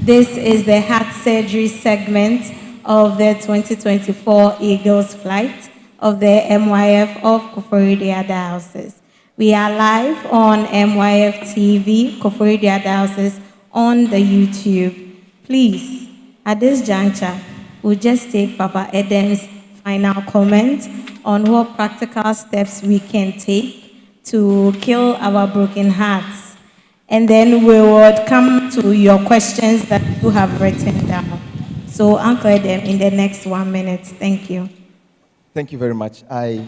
this is the heart surgery segment of the 2024 Eagles flight of the MYF of Koforidua Diocese. We are live on MYF TV, Koforidua Diocese, on the YouTube. Please, at this juncture, we'll just take Papa Eden's final comment on what practical steps we can take to kill our broken hearts. And then we would come to your questions that you have written down. So Uncle Eden, in the next 1 minute. Thank you. Thank you very much. I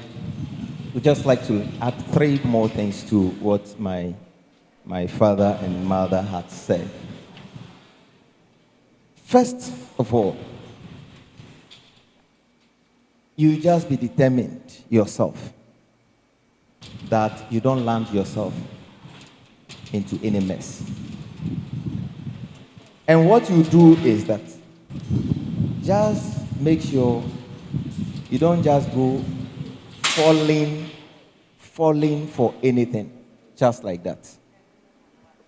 would just like to add 3 more things to what my father and mother had said. First of all, you just be determined yourself that you don't land yourself into any mess. And what you do is that just make sure you don't just go falling for anything just like that.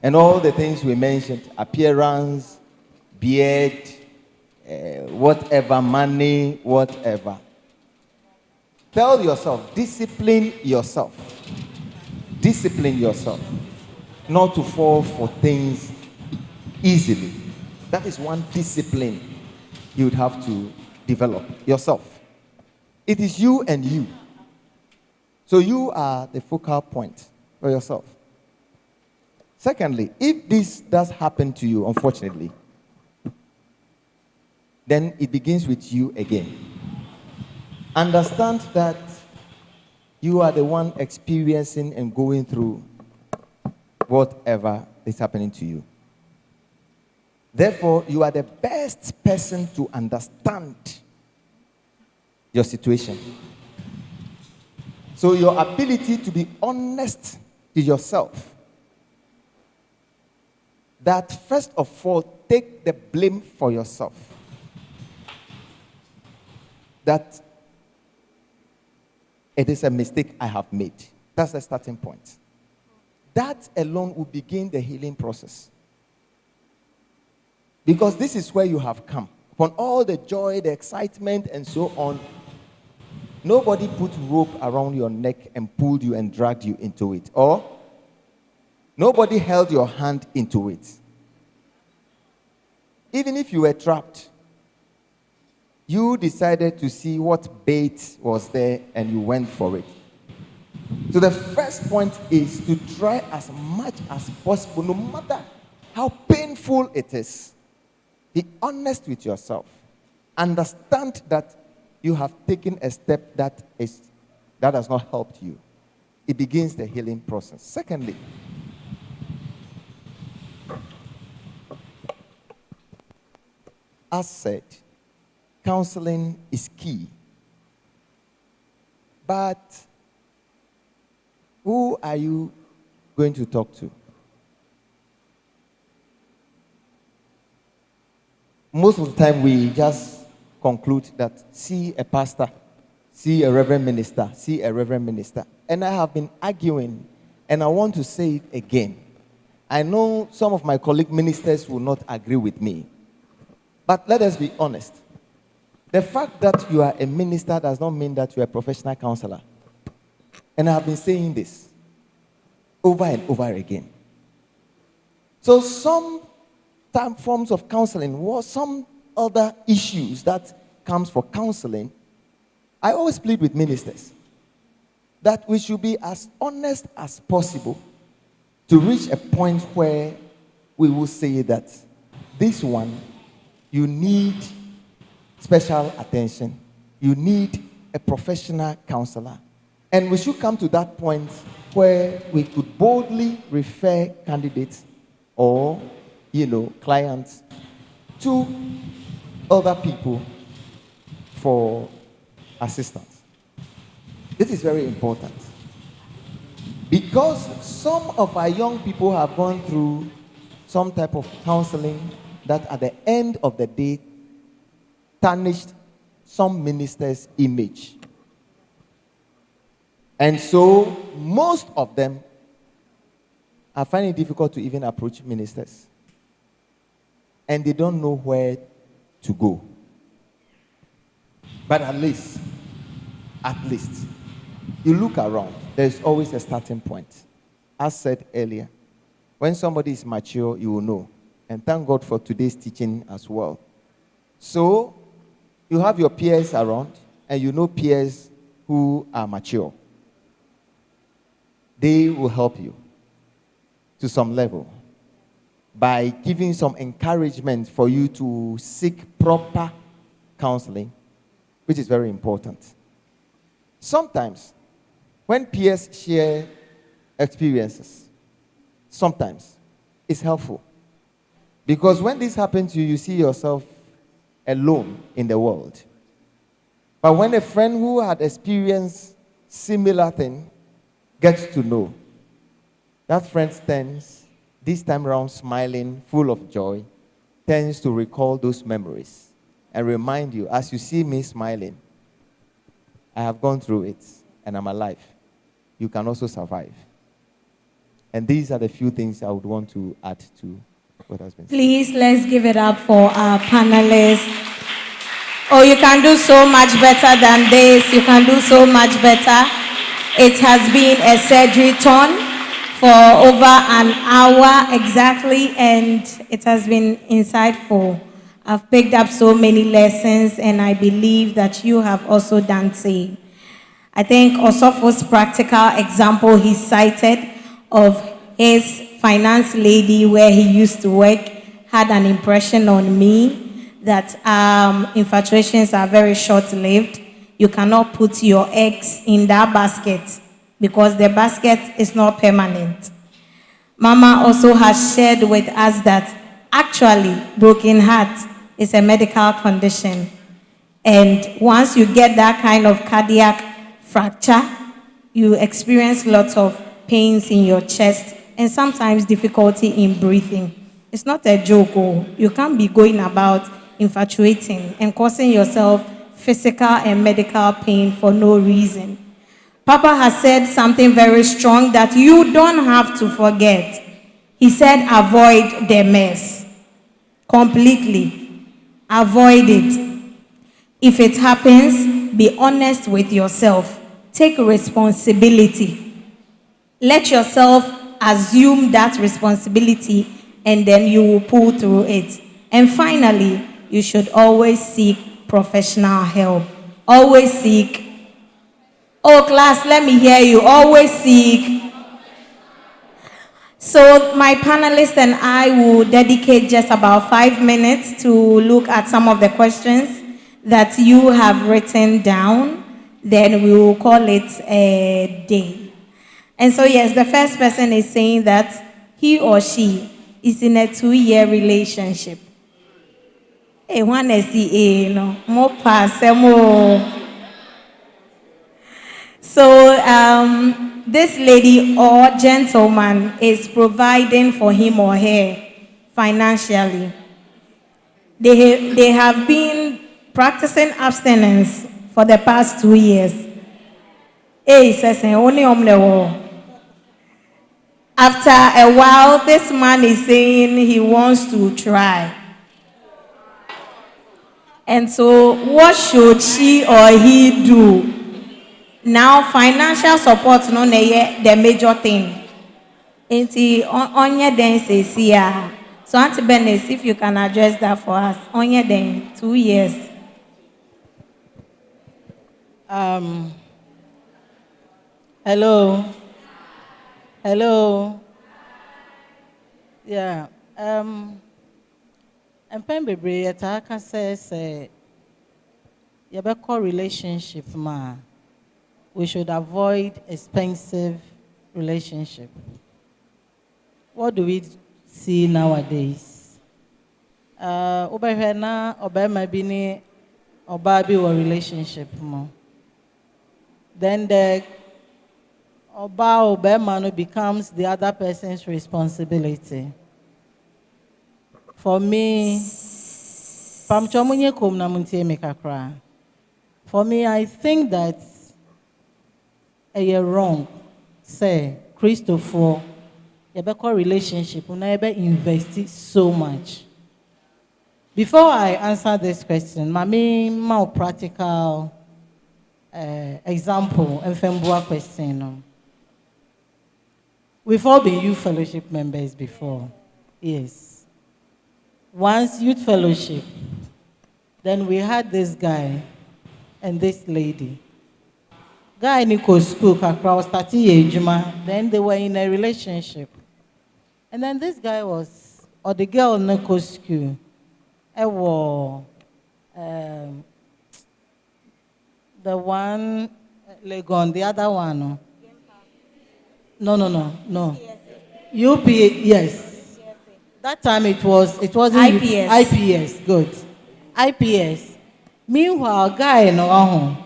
And all the things we mentioned, appearance, beard, whatever, money, whatever. Tell yourself, discipline yourself not to fall for things easily. That is one discipline you would have to develop yourself. It is you and you. So you are the focal point for yourself. Secondly, if this does happen to you, unfortunately, then it begins with you again. Understand that you are the one experiencing and going through whatever is happening to you. Therefore, you are the best person to understand your situation. So your ability to be honest to yourself, that first of all, take the blame for yourself. That it is a mistake I have made. That's the starting point. That alone will begin the healing process. Because this is where you have come. Upon all the joy, the excitement, and so on, nobody put rope around your neck and pulled you and dragged you into it. Or nobody held your hand into it. Even if you were trapped, you decided to see what bait was there and you went for it. So the first point is to try as much as possible, no matter how painful it is. Be honest with yourself. Understand that you have taken a step that has not helped you. It begins the healing process. Secondly, as said, counseling is key. But who are you going to talk to? Most of the time we just conclude that see a pastor, see a reverend minister, see a reverend minister. And I have been arguing, and I want to say it again. I know some of my colleague ministers will not agree with me. But let us be honest. The fact that you are a minister does not mean that you are a professional counselor. And I have been saying this over and over again. So some forms of counseling or some other issues that comes for counseling, I always plead with ministers that we should be as honest as possible to reach a point where we will say that this one, you need special attention. You need a professional counselor. And we should come to that point where we could boldly refer candidates or, clients to other people for assistance. This is very important. Because some of our young people have gone through some type of counseling that at the end of the day tarnished some minister's image. And so most of them are finding it difficult to even approach ministers. And they don't know where to go. But at least, you look around. There's always a starting point. As said earlier, when somebody is mature, you will know. And thank God for today's teaching as well. So, you have your peers around, and you know peers who are mature. They will help you to some level by giving some encouragement for you to seek proper counseling, which is very important. Sometimes, when peers share experiences, sometimes it's helpful. Because when this happens to you, you see yourself alone in the world. But when a friend who had experienced similar thing gets to know, that friend stands, this time around smiling, full of joy, tends to recall those memories and remind you, as you see me smiling, I have gone through it and I'm alive. You can also survive. And these are the few things I would want to add to what has been said. Please, let's give it up for our panelists. Oh, you can do so much better than this. You can do so much better. It has been a surgery-thon for over an hour exactly, and it has been insightful. I've picked up so many lessons, and I believe that you have also done same. I think Osofo's practical example he cited of his finance lady where he used to work had an impression on me that infatuations are very short-lived. You cannot put your eggs in that basket because the basket is not permanent. Mama also has shared with us that actually broken heart is a medical condition. And once you get that kind of cardiac fracture, you experience lots of pains in your chest and sometimes difficulty in breathing. It's not a joke. You can't be going about infatuating and causing yourself physical and medical pain for no reason. Papa has said something very strong that you don't have to forget. He said, avoid the mess. Completely. Avoid it. If it happens, be honest with yourself. Take responsibility. Let yourself assume that responsibility, and then you will pull through it. And finally, you should always seek professional help. Always seek. Oh, class, let me hear you. Always seek. So my panelists and I will dedicate just about 5 minutes to look at some of the questions that you have written down. Then we will call it a day. And so, yes, the first person is saying that he or she is in a 2-year relationship. Hey, one is no more pass more. So this lady or gentleman is providing for him or her financially. They have been practicing abstinence for the past 2 years. After a while, this man is saying he wants to try. And so what should she or he do? Now, financial support no the major thing. Onye den says here. So, Auntie Benes, if you can address that for us. Onye den 2 years. Hello. Hello. Yeah. And Pembebre Yataka says Yabeko relationship ma. We should avoid expensive relationship. What do we see nowadays? Obehena obema bini obabi or relationship mo. Then the obema becomes the other person's responsibility. For me, for me, I think that you're wrong. Say, Christopher, your relationship, you never invested so much. Before I answer this question, my main more practical example, and question. We've all been youth fellowship members before. Yes. Once youth fellowship, then we had this guy and this lady. Guy Nico school, Kakra was 30 years, then they were in a relationship. And then this guy was, or the girl Nico school, the one, Legon, the other one. No. UP, yes. That time it wasn't IPS. IPS, good. IPS. Meanwhile, guy no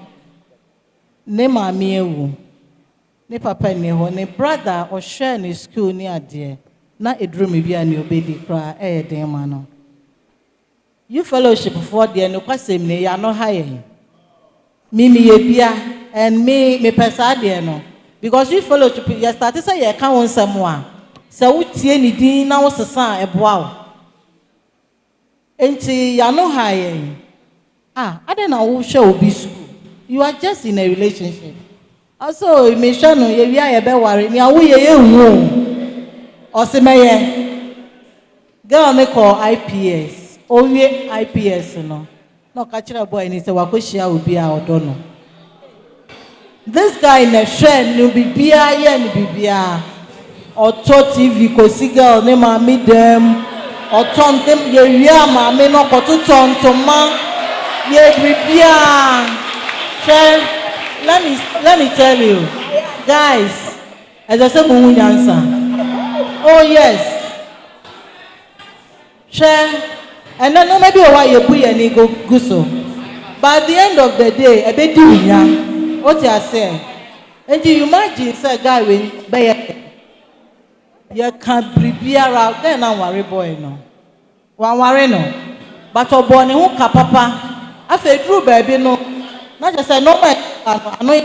ne mami ewu. Ne papa ne ho, ne brother or share in school ni ade. Na edrumi bia ni obedi kra den ma no. You fellowship for there no kwasem ne ya no haye. Mimi ye bia and me pesa there no. Because you fellowship you started say you can won someone. So wo tie ni din na wo sesa eboa wo. Enti ya no haye. Ade na wo hwe obi school. You are just in a relationship. Also, me sure no ye wi aye be ware ni awo ye hu. Osimeye. Girl me call IPS. Owie IPS no. No catch a boy and he said, Wakushia will be our donor. This guy in a shed, no be and bibia. Or to TV, Kosiga, or name I meet them. Or turn them, Yama, may not go to turn to man. Ye bibia. Let me tell you, guys, as I said, oh yes. Share. And then no maybe why you put any go so. But at the end of the day, a bit doing what you are saying. And you imagine say guy when be you can prepare out then I worry boy no. One worry no. But your born who papa I feel true baby no. Not just say no I know.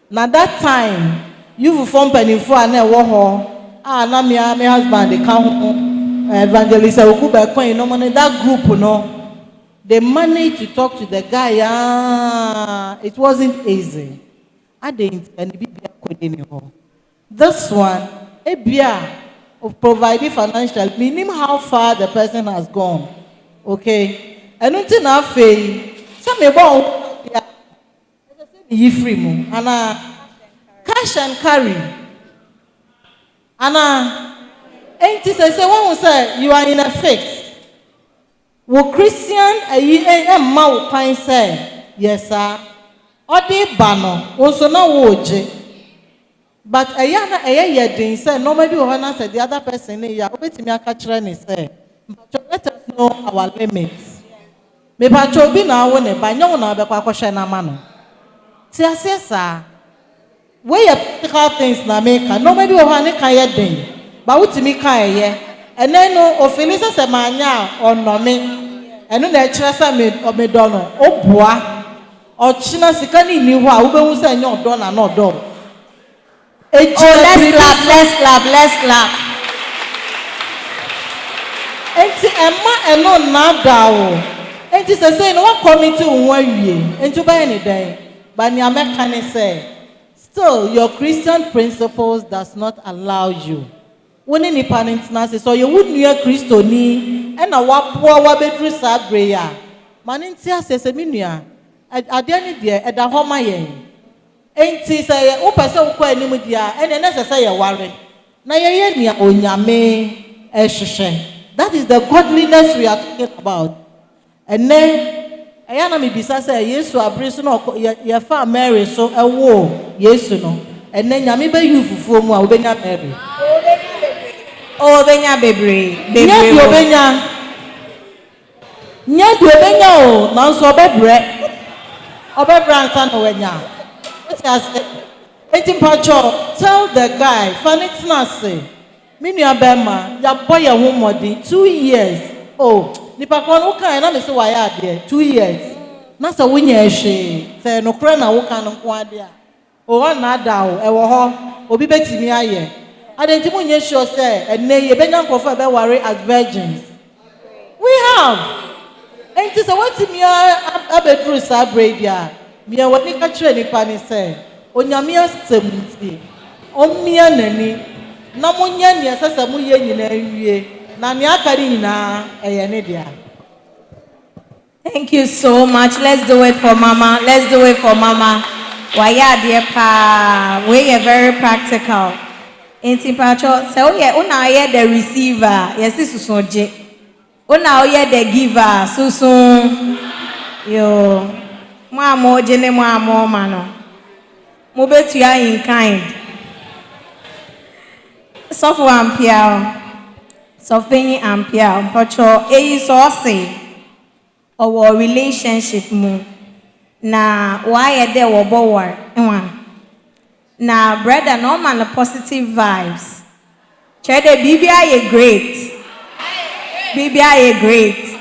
Now that time you form penny for and war na me husband they come home. Evangelist Okuba Coin, no money that group, no. They managed to talk to the guy. It wasn't easy. I didn't and be anymore. This one, of providing financial, meaning how far the person has gone. Okay, and until now, some about you free mo, cash and carry, ain't it say one will say you are in a fix? Will Christian a mouth kind say yes sir? Or the banner also no woje. But a yana a year say no maybe one said the other person ya obeti me akachre ni say let us know our limits. Me pa chobi na wo ne ba nyon na be kwa kwhwe na ma no. Ti asesa we practical things na make no maybe one kan ye den. But what me can ye? And then no officer se manya or no me. And no natural me or me dono. Oh boy. Or china sikani ni wa ube say nyo dona no do. Oh let's clap. Enti emma eno na da o. Enti say no one committee unwa wie. Enti ba any day. But ni American say still your Christian principles does not allow you. When any parents say, so you wouldn't hear Christo ni, and a wapoa wabedru sabreya. Manintia says a minia. At the end there, at the home, ain't he say, oh, person quite nimudia, and then as I say, a worry. Nayania onyame eshe. That is the godliness we are talking about. And then, Ayana mi bisa say, yes, so a prison or your farm Mary, so a war, yes, no. And then Yamibe you for more, Obenya Mary. Oh, Benya Bebre. Nya Benya o, na so bebre. Obebra nsa no wenya. What I say? Enti pacho, tell the guy, Fanix na say, me nua bema, ya boy ya ho modi 2 years. Oh, nipa kon wo kan na me say why ade 2 years. Na say wonya ehwe, say no kra na wo kan no ko ade a. O na da o, e wo ho, obi betimi aye. Adentimu nye sure say and nay benya nkofa be worry as virgins. We have. And it is what me abedru sabradia. Me woni ka kire nipa ni say onyame astemti. Omia nani na munya ne asasa mu ye nyina wie na ne akari nyina eye ne dia. Thank you so much. Let's do it for Mama. Why dear pa, we are very practical. Inti pacho say oye una ye the receiver yes susunje una oye the giver susun yo mo amoje ne mo amoma no mo betua in kind sofu ampia pacho eyi so say our relationship mu na why there wo bo war enwa. Now, brother, no man, positive vibes. Chede, BBI is great.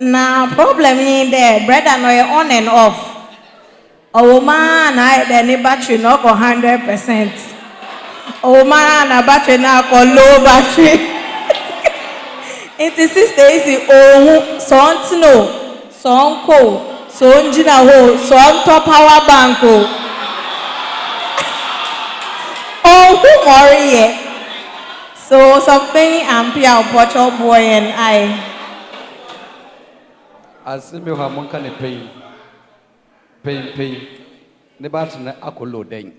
Now, problem in there, brother, no, you're on and off. Oh man, I the battery no go 100%. Oh man, a battery now go low battery. It is easy. Oh, so no, so cool, so engine ho, so top power bank. Oh, who worry? So something ampia Porto boy and I asemi ho amonka ne pain ne bat na akolo den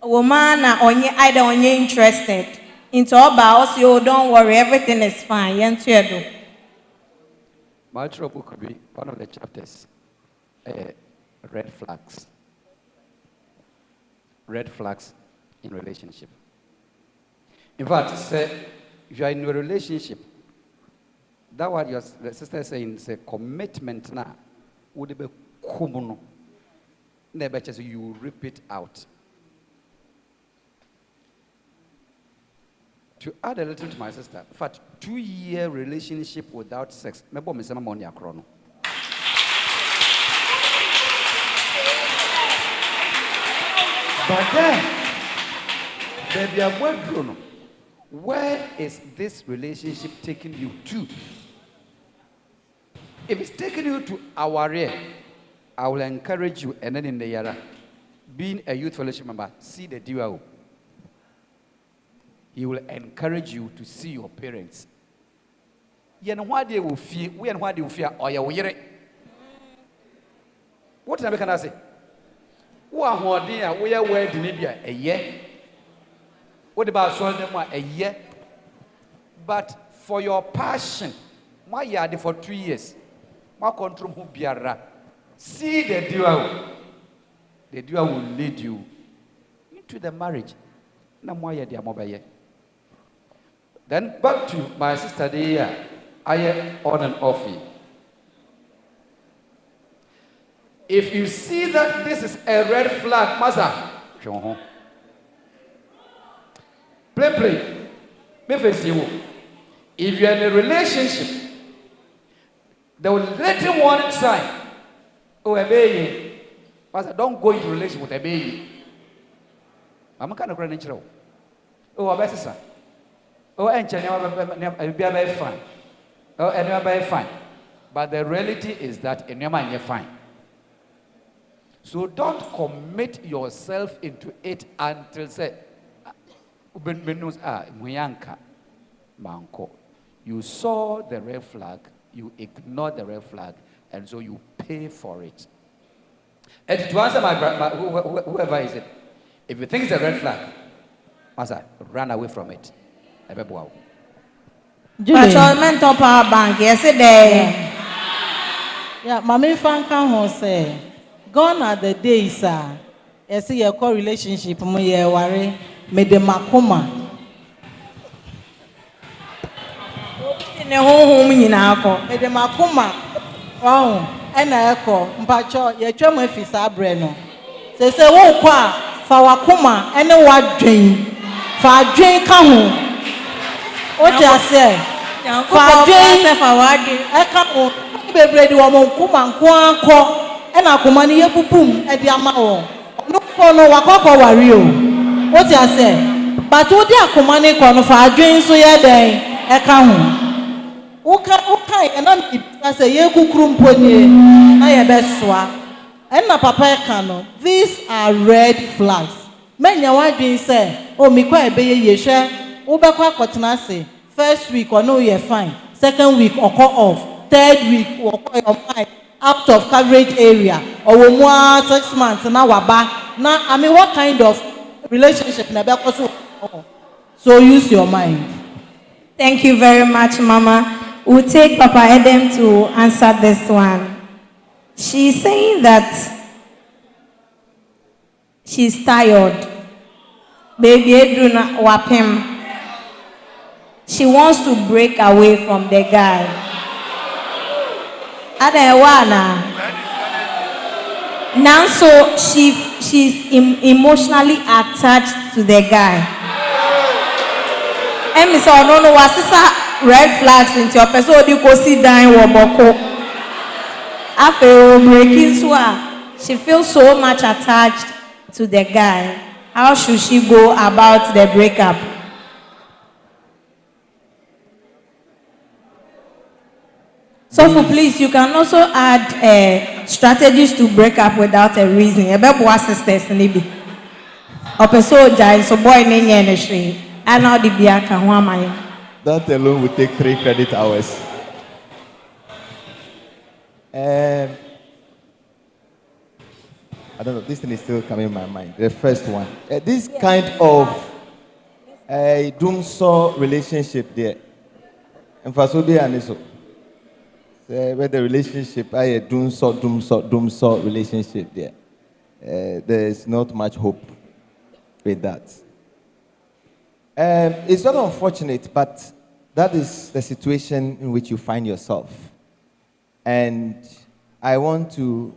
woman na onye either onye interested into oba also oh, don't worry everything is fine yentu edo my trouble could be one of the chapters red flags in relationship. In fact, say if you are in a relationship, that what your sister is saying is a commitment now. Would be kumuno. Never just you rip it out. To add a little to my sister, in fact, 2-year relationship without sex, maybe me say money akrono. But then, baby, I'm wondering, where is this relationship taking you to? If it's taking you to Aware, I will encourage you, and then in the Yara, being a youth fellowship member, see the duo. He will encourage you to see your parents. You know what they will fear, we and what they will fear, or you will. What can I say? We are wed in Libya a year. What about Solomon a year? But for your passion, my yard for 3 years, my control who biara. See the duo. The duo will lead you into the marriage. No more yard, mobile. Then back to my sister there. I am on and off. If you see that this is a red flag, Master, play. If you're in a relationship, the little warning sign, oh, a baby, Master, don't go into a relationship with a baby. I'm a kind of grandchild. Oh, a better son. Oh, and I'll be very fine. Oh, and you're very fine. But the reality is that in your mind, you're fine. So don't commit yourself into it until say, you saw the red flag, you ignored the red flag, and so you pay for it. And to answer whoever is it, if you think it's a red flag, Master, run away from it. mental power bank yesterday. Yeah, Mami Fanka ho say, gone are the days, sir. I see your core relationship, me worry, me de makoma. Ne ho nyina akọ. Me de makoma. Oh, ena eko, mpacho, ye twa mo afisa abre no. Se wo kwa fa wakoma ene wadwen. Fa adwen ka ho. O ti ase. Fa adwen fa wadwen. Eka o bebre di wo mo nkoma nko akọ. Ena akoma ni yepupum e di ama wo. No ko no wakọ wari o. O ti ase. But o di akoma ni ko no fa adwen so ye den eka ho. Okay, and I say, ye kukuru mponi, na ye beswa. And na papa ekano. These are red flags. Many wadwin say, oh, mi kwa ebeye yeshe. Ubekwa kotinase. First week or no, you're fine. Second week or call off. Third week or call your mind out of coverage area. Or 6 months na waba. Now, I mean, what kind of relationship na be so use your mind. Thank you very much, Mama. We'll take Papa Adam to answer this one. She's saying that she's tired. Baby Edruna Wapim. She wants to break away from the guy. Adewana. Now so she's emotionally attached to the guy. And Miss Onono was red flags into your person you go sit down woboko. After breaking she feels so much attached to the guy. How should she go about the breakup? So please, you can also add strategies to break up without a reason. Sisters maybe. So boy and now the biaka. That alone will take 3 credit hours. I don't know. This thing is still coming in my mind. The first one. This kind of doom-saw relationship there. And for so be and so. Where the relationship, I doom-saw relationship there. There is not much hope with that. It's not unfortunate, but that is the situation in which you find yourself. And I want to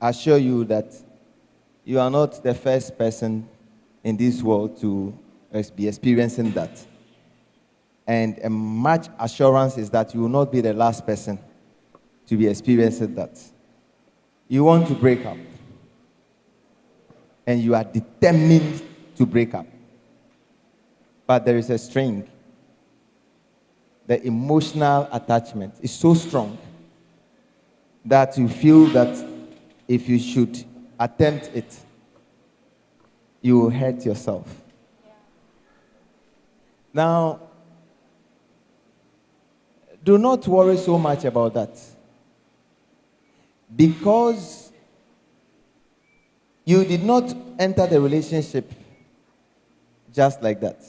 assure you that you are not the first person in this world to be experiencing that. And a much assurance is that you will not be the last person to be experiencing that. You want to break up. And you are determined to break up. But there is a string. The emotional attachment is so strong that you feel that if you should attempt it, you will hurt yourself. Now, do not worry so much about that. Because you did not enter the relationship just like that.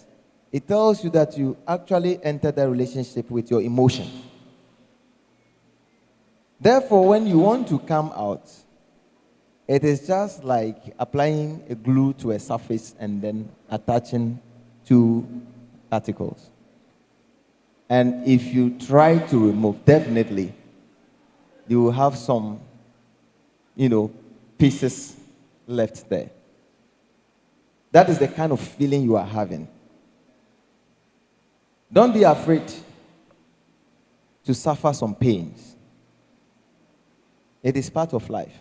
It tells you that you actually entered the relationship with your emotion. Therefore, when you want to come out, it is just like applying a glue to a surface and then attaching two particles. And if you try to remove, definitely, you will have some, pieces left there. That is the kind of feeling you are having. Don't be afraid to suffer some pains. It is part of life.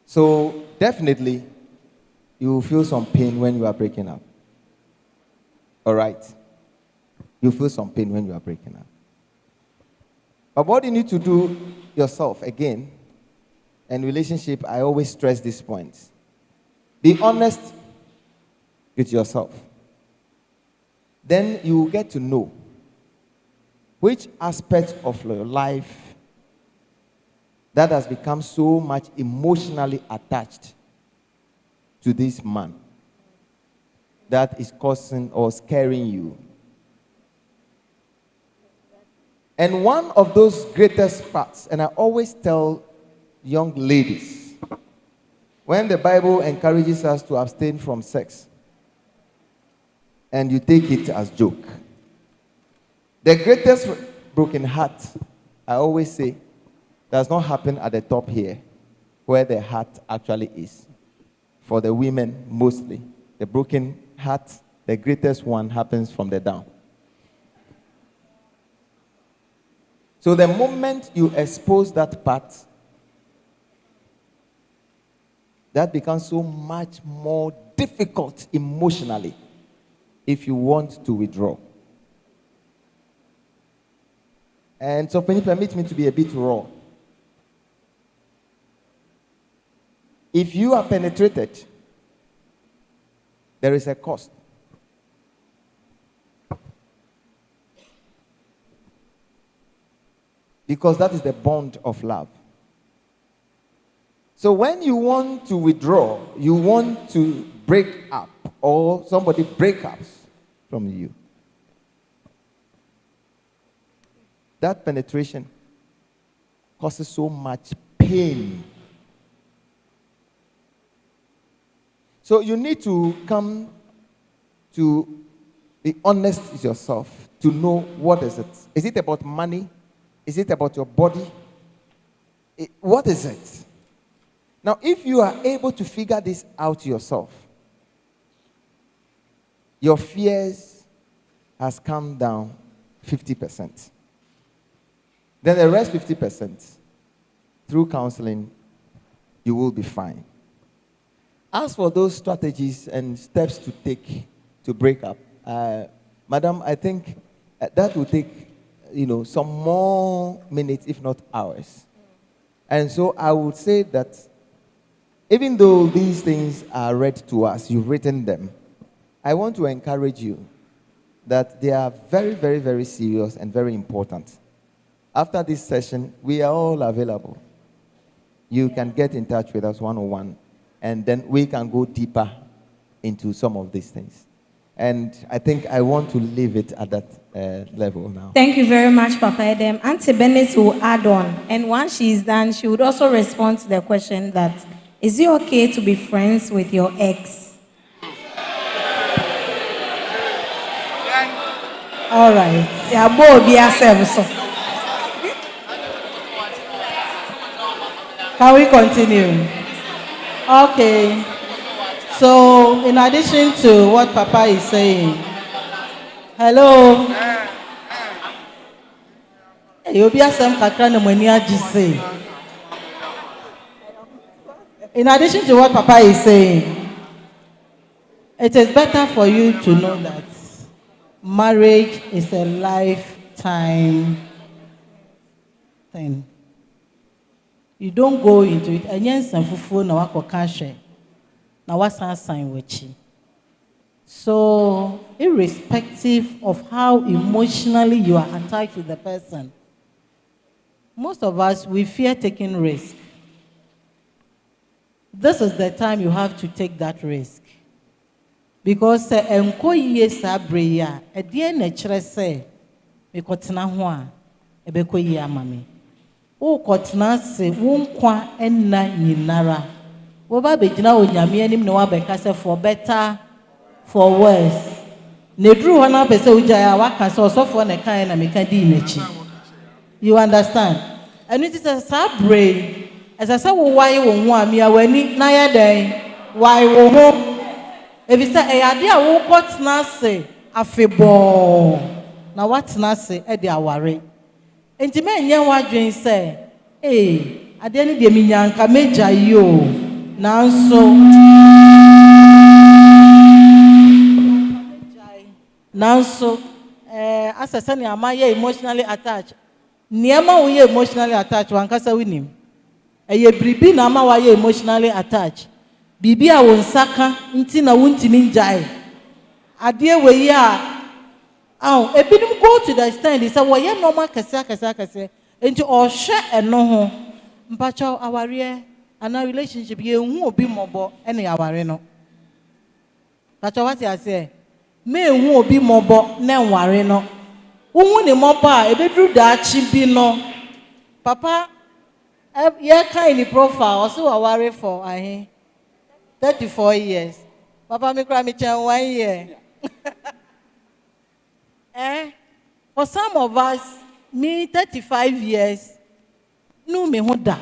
So definitely, you will feel some pain when you are breaking up. All right? You feel some pain when you are breaking up. But what you need to do yourself, again, in relationship, I always stress this point. Be honest with yourself. Then you will get to know which aspect of your life that has become so much emotionally attached to this man that is causing or scaring you. And one of those greatest parts, and I always tell young ladies, when the Bible encourages us to abstain from sex, and you take it as joke, the greatest broken heart, I always say, does not happen at the top here, where the heart actually is. For the women, mostly, the broken heart, the greatest one happens from the down. So the moment you expose that part, that becomes so much more difficult emotionally if you want to withdraw. And so, can you permit me to be a bit raw? If you are penetrated, there is a cost. Because that is the bond of love. So when you want to withdraw, you want to break up, or somebody break up from you, that penetration causes so much pain. So you need to come to be honest with yourself to know what is it. Is it about money? Is it about your body? What is it? Now, if you are able to figure this out yourself, your fears has come down 50%. Then the rest 50%, through counseling, you will be fine. As for those strategies and steps to take to break up, Madam, I think that will take, some more minutes, if not hours. And so I would say that even though these things are read to us, you've written them, I want to encourage you that they are very, very, very serious and very important. After this session, we are all available. You can get in touch with us one-on-one, and then we can go deeper into some of these things. And I think I want to leave it at that level now. Thank you very much, Papa Edem. Auntie Bennett will add on. And once she is done, she would also respond to the question that, is it okay to be friends with your ex? All right. Yeah, both be ourselves. Can we continue? Okay. So, in addition to what Papa is saying, hello. In addition to what Papa is saying, it is better for you to know that marriage is a lifetime thing. You don't go into it. So, irrespective of how emotionally you are attached to the person, most of us, we fear taking risk. This is the time you have to take that risk. Because enko ye sabreya, edie na kire se, me kotena ho a, ebeko ye amame. Wo kotena se, wo nkwa enna nyinara. Wo ba begina onyame anim na wa beka se for better, for worse. Ne dru ho na pese ujaya waka se osofo na kan na meka di nachi. You understand? And it is a sabre. As I said, why wo ho amia wani na ya den, why wo ho. If you say, idea wo kotena se afebo. Na what na se e de aware. Enti me nya wadwen se, ade ni de minyanka meja yo. Nanso, as I said, am emotionally attached. Niama we emotionally attached. Wankasa winim. Eye bribi na ama wa emotionally attached. Bibi a wonsaka nti na wuntimi njai. Ade we ya. Ebinim go to the stand. He say, "Wo ye normal kese." Enti o hwe eno ho. Mpacho aware and our relationship ye hu obi mobo ene aware no. Mpacho what you say? Me hu obi mobo na nware no. Hu ne mobo a ebedru da chi bi no. Papa ye kind profile also aware for 34 years. Papa me cry me chen 1 year. For some of us, me 35 years, no me hoda.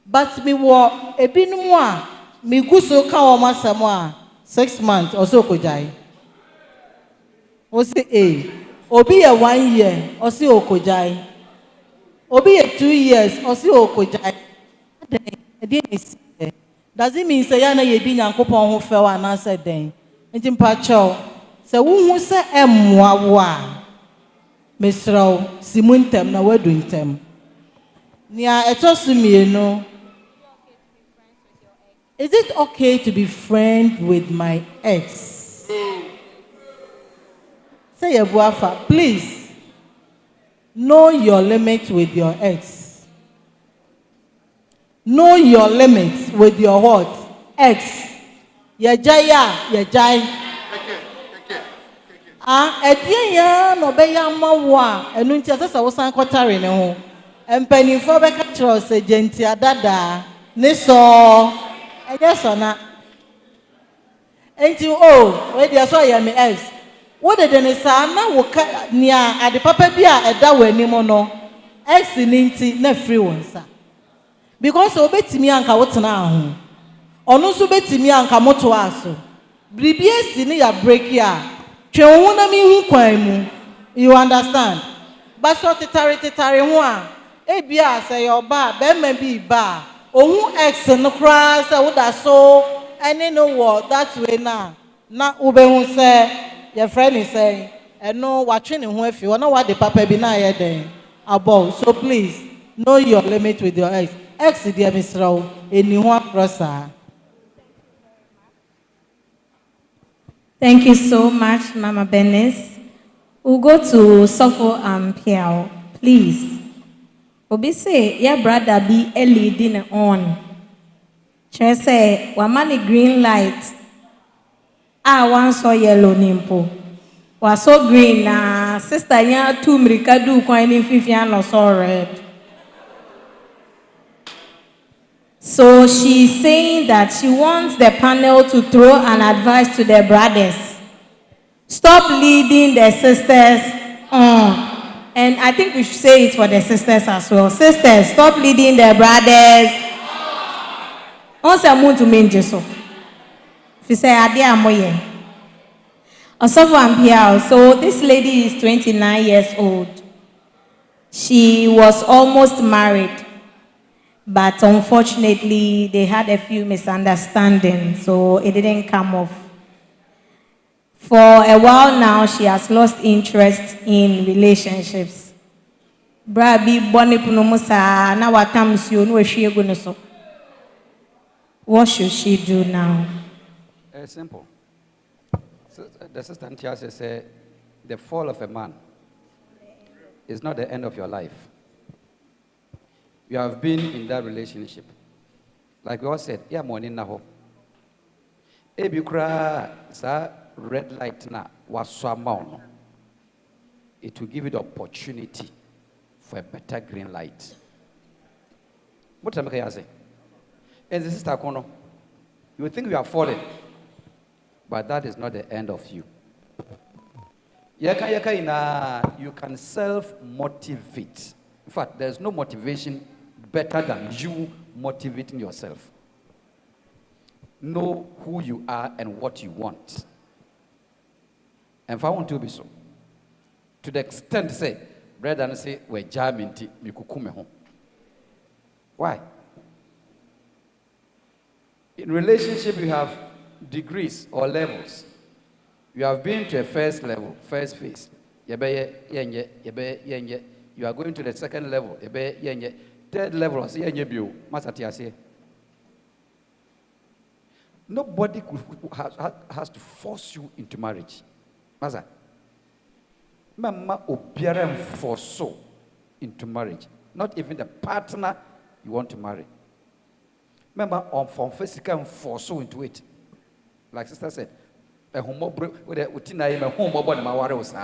But me wo ebinu a me guso ka o masamo 6 months or so kojai. O say obi ye 1 year or say okojai. Obi ye 2 years or say okojai. Does it mean say yana ye di Nyankopon ho fe wa na say den? Enti mpa cho say wo hu say emmoa wo a mesraw simuntem na wadu ntem. Nia etosumienu. Is it okay to be friends with my ex? Say Ebuafa, please know your limits with your ex. Know your limits with your what? Ex. Yejaya, yejai. Edie ya no be ya mawa enu nti asesa wo san kwatare ne ho. Empanifo be ka kiro se genti adada ne so na. Enti we dey so ya me ex. Wo de ne sa na wo ka nia ade papa bi a eda wani mo no. Ex ni nti na free won sa. Because obetimi anka wotena ho. Ono so betimi anka moto aso. Bribi esi ni ya break ya. Twenwu na mi hu kwan mu. You understand? But so titare ho a ebia say your ba be ma bi ba. Ohun ex no kra say wo da so any no what that way na ube hu say your friend is saying eno watwe ne ho afi wo na wa de papa bi na ye den above. So please know your limit with your ex. Ex dear Mr. Eni ho acrossa. Thank you so much, Mama Benes. We'll go to Sofo Piao. Please. Please. Obi say, your brother be a leading on. She say, wamani green light. I want so yellow nimpo. Was so green na sister ya two mrika do coin in 50 and so red. So she's saying that she wants the panel to throw an advice to the brothers. Stop leading the sisters on. And I think we should say it for the sisters as well. Sisters, stop leading the brothers. On se amuntu menje so. Fi say ade amoye. Osofo Ampia. So this lady is 29 years old. She was almost married. But unfortunately, they had a few misunderstandings, so it didn't come off. For a while now, she has lost interest in relationships. Brabi boni punomusa na watamsio no ehwie no so. What should she do now? Simple. So, the sister Ntiase said, the fall of a man is not the end of your life. You have been in that relationship. Like we all said, yeah, money na Ebi kura sa red light na waswa. It will give you the opportunity for a better green light. What am I saying? And the sister Kono, you will think you are falling, but that is not the end of you. You can self-motivate. In fact, there's no motivation better than you motivating yourself. Know who you are and what you want. And if I want to be so, to the extent say, brother and say, we're jamming me kukume home. Why? In relationship, you have degrees or levels. You have been to a first level, first phase. You are going to the second level, third level. Nobody has to force you into marriage. Maza, Mama obiara force you into marriage. Not even the partner you want to marry. Remember, from physical force you into it. Like sister said, a homo with a utina a homo body maware was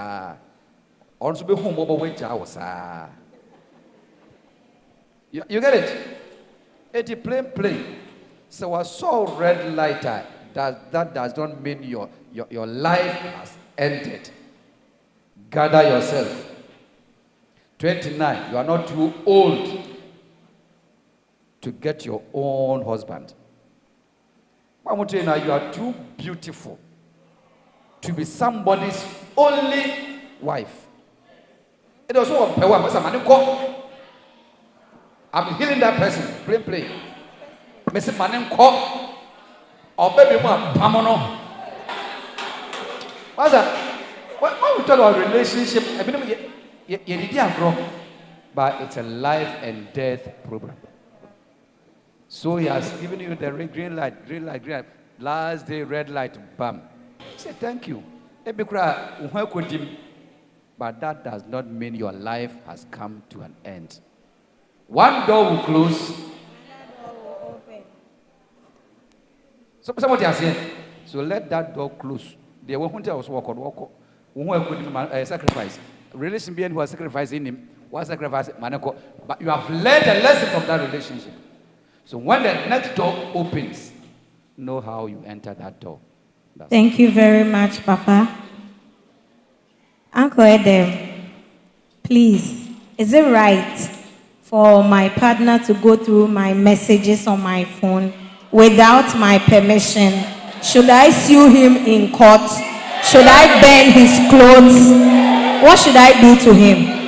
also be homo when was you get it? It's plain. So I saw red lighter. That does not mean your life has ended. Gather yourself. 29, you are not too old to get your own husband. I want to tell you now, you are too beautiful to be somebody's only wife. It also I'm healing that person. Plain. Mr. Manem Ko or baby Pamono. What's that? When we talk about relationship, but it's a life and death program. So he has given you the green light. Last day, red light, bam. Say thank you. But that does not mean your life has come to an end. One door will close. Another door will open. Somebody has said, so let that door close. They won't tell us walk. Who could sacrifice? Relation being who are sacrificing him, was sacrificing Manako. But you have learned a lesson from that relationship. So when the next door opens, know how you enter that door. Thank you very much, Papa. Uncle Edem, please, is it right for my partner to go through my messages on my phone without my permission? Should I sue him in court? Should I burn his clothes? What should I do to him?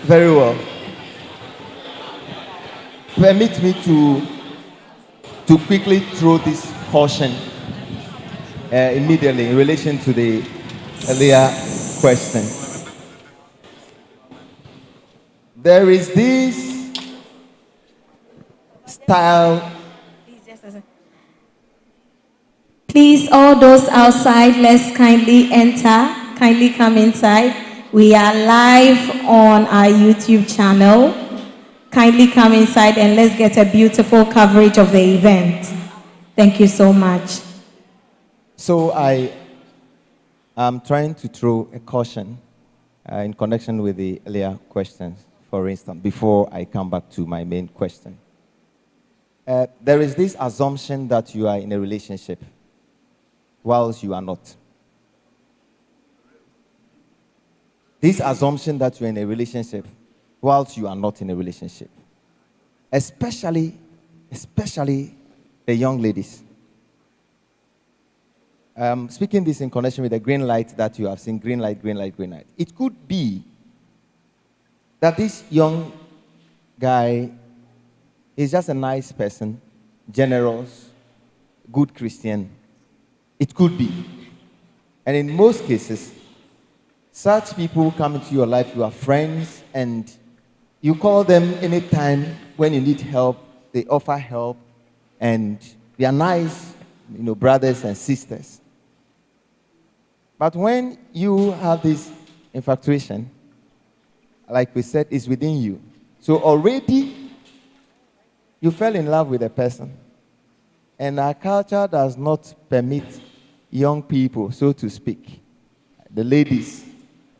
Very well. Permit me to quickly throw this caution immediately in relation to the earlier question. There is this style Please, all those outside, let's kindly enter. Kindly come inside. We are live on our YouTube channel. Kindly come inside and let's get a beautiful coverage of the event. Thank you so much. So I am trying to throw a caution in connection with the earlier questions, for instance, before I come back to my main question. There is this assumption that you are in a relationship whilst you are not. This assumption that you're in a relationship whilst you are not in a relationship. Especially the young ladies. Speaking this in connection with the green light that you have seen, green light, green light, green light. It could be that this young guy is just a nice person, generous, good Christian. It could be. And in most cases, such people come into your life, you are friends, and you call them anytime when you need help. They offer help, and they are nice, brothers and sisters. But when you have this infatuation, like we said, it's within you. So already you fell in love with a person. And our culture does not permit young people, so to speak, the ladies.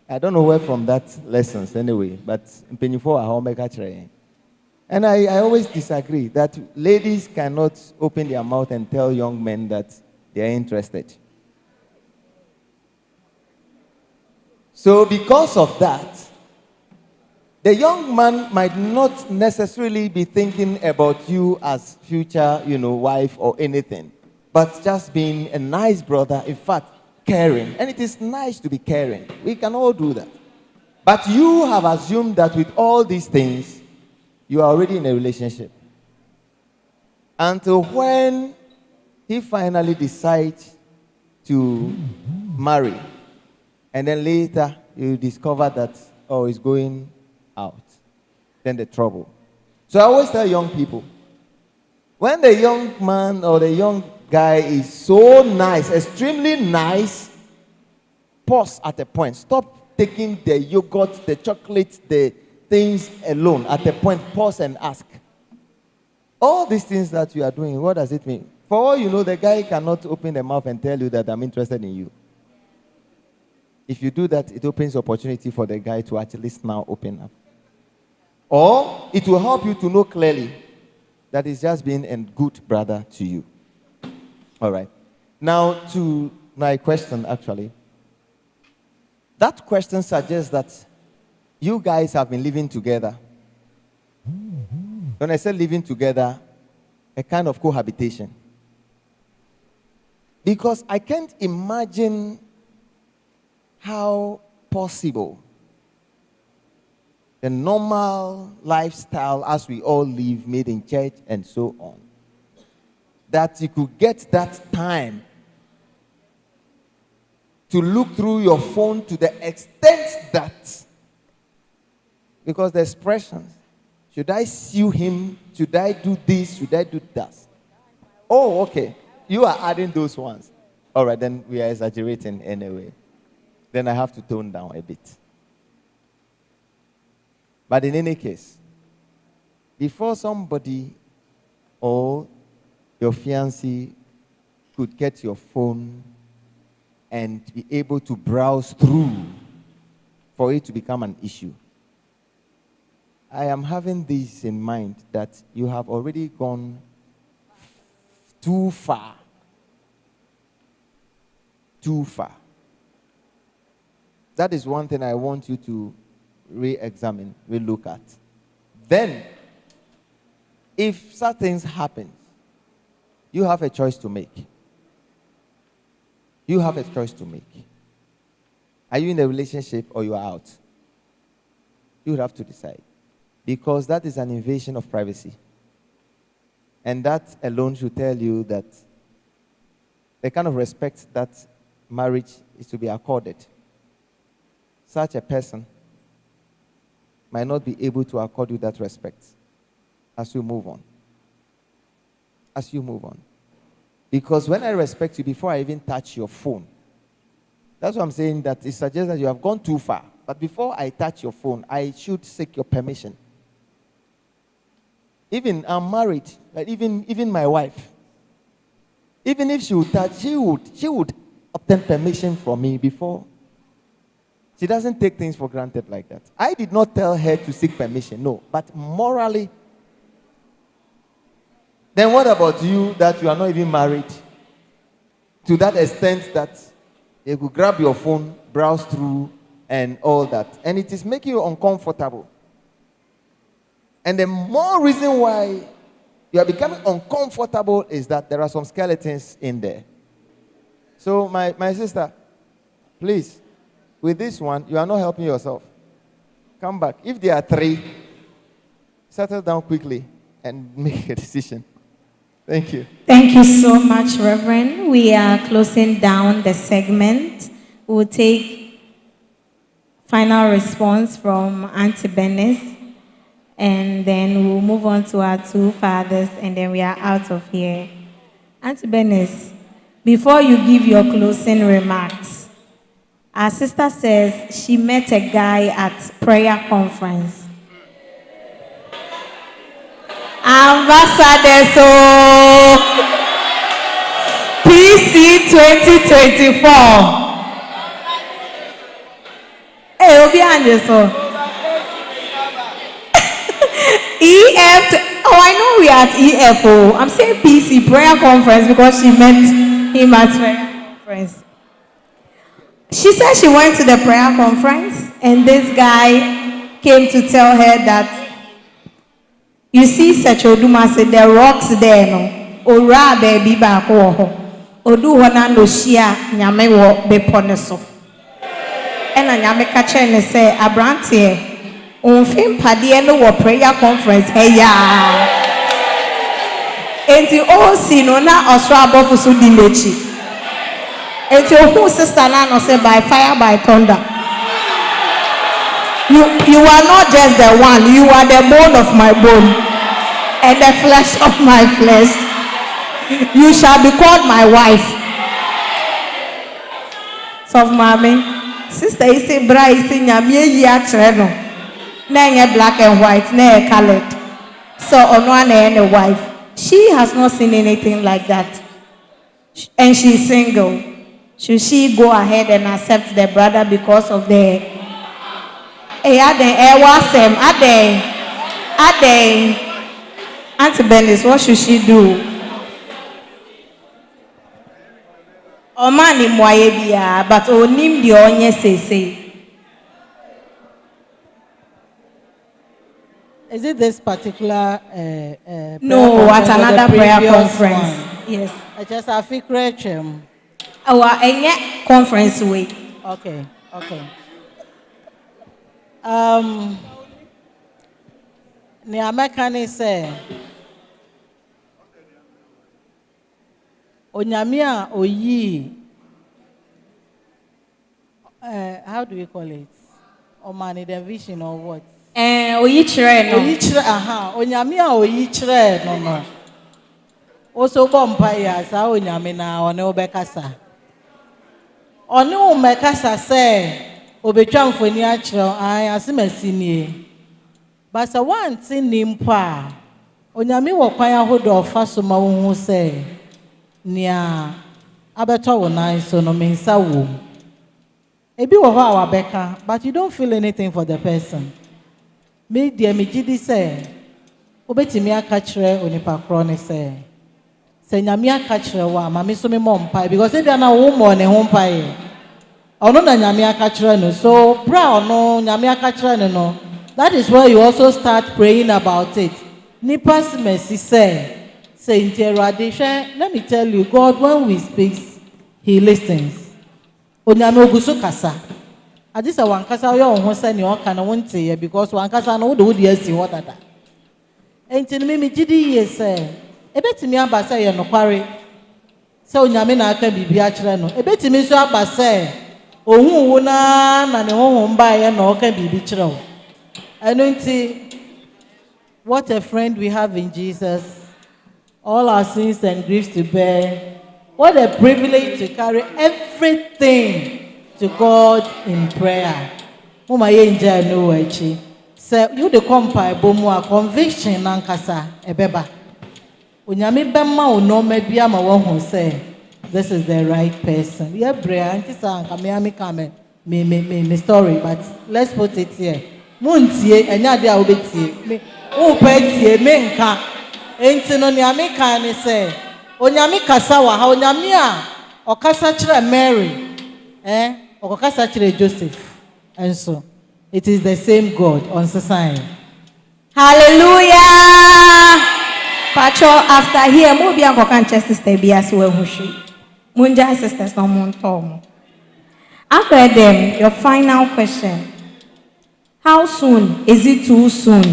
I don't know where from that lessons anyway, but and I always disagree that ladies cannot open their mouth and tell young men that they are interested. So because of that, the young man might not necessarily be thinking about you as future, wife or anything, but just being a nice brother, in fact, caring. And it is nice to be caring. We can all do that. But you have assumed that with all these things, you are already in a relationship. Until when he finally decides to marry, and then later you discover that, he's going out. Then the trouble. So I always tell young people, when the young man or the young guy is so nice, extremely nice, pause at a point. Stop taking the yogurt, the chocolate, the things alone. At a point, pause and ask. All these things that you are doing, what does it mean? For all you know, the guy cannot open the mouth and tell you that I'm interested in you. If you do that, it opens opportunity for the guy to at least now open up. Or it will help you to know clearly that he's just being a good brother to you. All right. Now to my question, actually. That question suggests that you guys have been living together. When I say living together, a kind of cohabitation. Because I can't imagine how possible the normal lifestyle as we all live, made in church and so on, that you could get that time to look through your phone to the extent that, because the expressions, should I sue him? Should I do this? Should I do that? Oh, okay. You are adding those ones. All right, then we are exaggerating anyway. Then I have to tone down a bit. But in any case, before somebody or your fiancé could get your phone and be able to browse through for it to become an issue, I am having this in mind that you have already gone too far. Too far. That is one thing I want you to re-examine, re-look at. Then, if such things happen, you have a choice to make. You have a choice to make. Are you in a relationship or you are out? You would have to decide. Because that is an invasion of privacy. And that alone should tell you that the kind of respect that marriage is to be accorded, such a person might not be able to accord you that respect as you move on. As you move on. Because when I respect you before I even touch your phone, that's what I'm saying, that it suggests that you have gone too far. But before I touch your phone, I should seek your permission. Even I'm married, but even my wife, even if she would touch, she would obtain permission from me before. She doesn't take things for granted like that. I did not tell her to seek permission, no. But morally, then what about you that you are not even married? To that extent that they could grab your phone, browse through, and all that. And it is making you uncomfortable. And the more reason why you are becoming uncomfortable is that there are some skeletons in there. So my sister, please, with this one, you are not helping yourself. Come back. If there are 3, settle down quickly and make a decision. Thank you. Thank you so much, Reverend. We are closing down the segment. We'll take final response from Auntie Bernice, and then we'll move on to our 2 fathers, and then we are out of here. Auntie Bernice, before you give your closing remarks, our sister says she met a guy at prayer conference. Ambassador, so PC 2024. Hey, Obi Anderson. EF. Oh, I know we are at EFO. I'm saying PC prayer conference because she met him at prayer conference. She said she went to the prayer conference and this guy came to tell her that, you see, Sachoduma said the rocks there, no. Ora baby back Odu wana no shia nyame wo beponeso. Ena nyame kache ne say abrantie onfim pade no wo prayer conference heya. Enti o si no na osro abofu so di mechi. Enti ohu sister na no say by fire by thunder. You are not just the one, you are the bone of my bone and the flesh of my flesh. You shall be called my wife. So, mommy, sister, you say, bra, you say, nyamye ya treno. Na black and white, na colored. So, onwa na wife. She has not seen anything like that. And she's single. Should she go ahead and accept the brother because of the Auntie Bernice, what should she do? Omani mwaye biya, but onim di onye say. Is it this particular no, at another prayer conference. One? Yes. I just have to create him. Our enye conference week. Okay. Ni American say Onyamia oyi how do we call it? Omani the vision or what? Oyi chire no. Oyi chire Onyamia oyi chire no. Also bompa ya sa onyame na one obekasa. One umekasa say obetwa mfoni a chire asemasi nie. But so one thing nimpa onyame wo kwan ahodo ofa so ma wo hu say nia abeto wo nan so no mensa wo ebi wo ho a wabeka but you don't feel anything for the person me dia me gidi say obetimi aka kire onipa kro ne say nyame aka kire wa ma me so me mompa because e bia na wo mo ne ho mpa e ono na nyame aka kire no so bra ono nyame aka kire no. That is why you also start praying about it. Nipas mercy say let me tell you, God, when we speak, He listens. Onyame oguso kasa. Adisa wankasa yo ho se ne o kana wonte ye because wankasa no wo de asi ho dada. Enti me gidi ye say ebetimi aba say ye nokware. Se onyame na aka bibi a kire no. Ebetimi so aba say ohun wo na ne ho mba ye na o ka bibi kire wo. And what a friend we have in Jesus. All our sins and griefs to bear. What a privilege to carry everything to God in prayer. Mama yenja no wachi. Say you the compare bomu a conviction nankasa ebeba. Unyami bema unome biya ma wonhu say this is the right person. Yeah, brea anti sa anka me story, but let's put it here. Muntie enya de a obetie. Me wo petie me nka. Enti no nyame kan ni say onyame kasa wa ha onyame a okasa kire Mary okasa kire Joseph, and so it is the same God on society. Hallelujah. Pacho, after here, Mobi and Kokan sister Bias were Hushi. Munja sisters no montom. After them, your final question. How soon is it too soon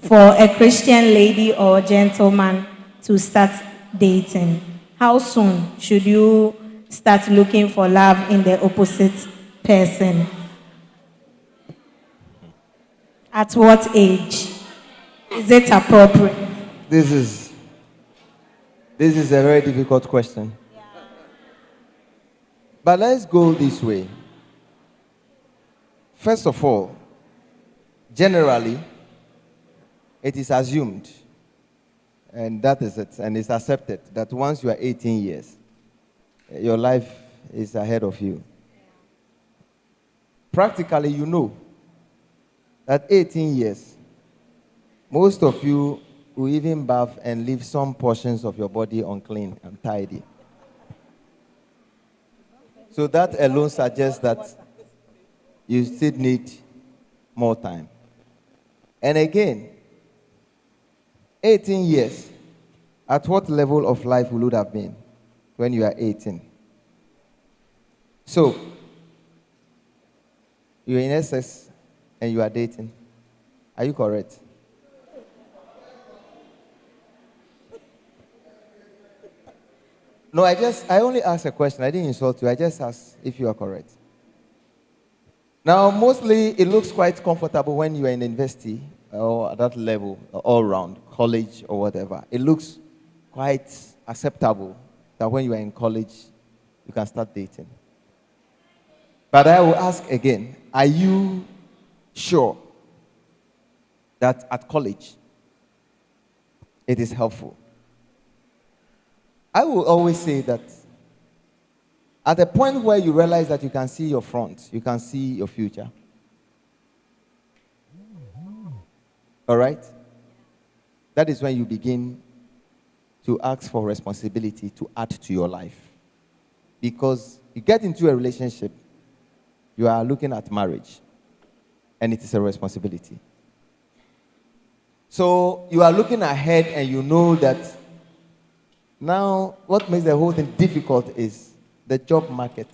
for a Christian lady or gentleman to start dating? How soon should you start looking for love in the opposite person? At what age is it appropriate? This is a very difficult question. Yeah. But let's go this way. First of all, generally, it is assumed, and that is it, and it's accepted, that once you are 18 years, your life is ahead of you. Practically, you know that 18 years, most of you will even bath and leave some portions of your body unclean and tidy. So that alone suggests that you still need more time. And again, 18 years, at what level of life would it have been when you are 18? So, you're in SS and you are dating. Are you correct? No, I only asked a question. I didn't insult you. I just asked if you are correct. Now, mostly it looks quite comfortable when you are in university or at that level, all around, college or whatever. It looks quite acceptable that when you are in college, you can start dating. But I will ask again, are you sure that at college it is helpful? I will always say that at the point where you realize that you can see your front, you can see your future. All right? That is when you begin to ask for responsibility to add to your life. Because you get into a relationship, you are looking at marriage, and it is a responsibility. So you are looking ahead and you know that now what makes the whole thing difficult is the job market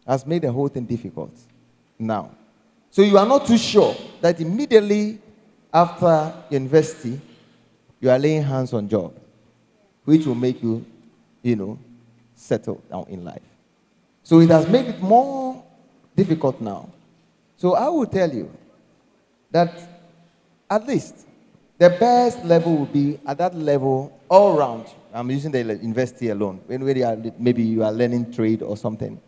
has made the whole thing difficult now. So you are not too sure that immediately after university, you are laying hands on job, which will make you, settle down in life. So it has made it more difficult now. So I will tell you that at least the best level will be at that level all round. I'm using the university alone. Maybe you are learning trade or something,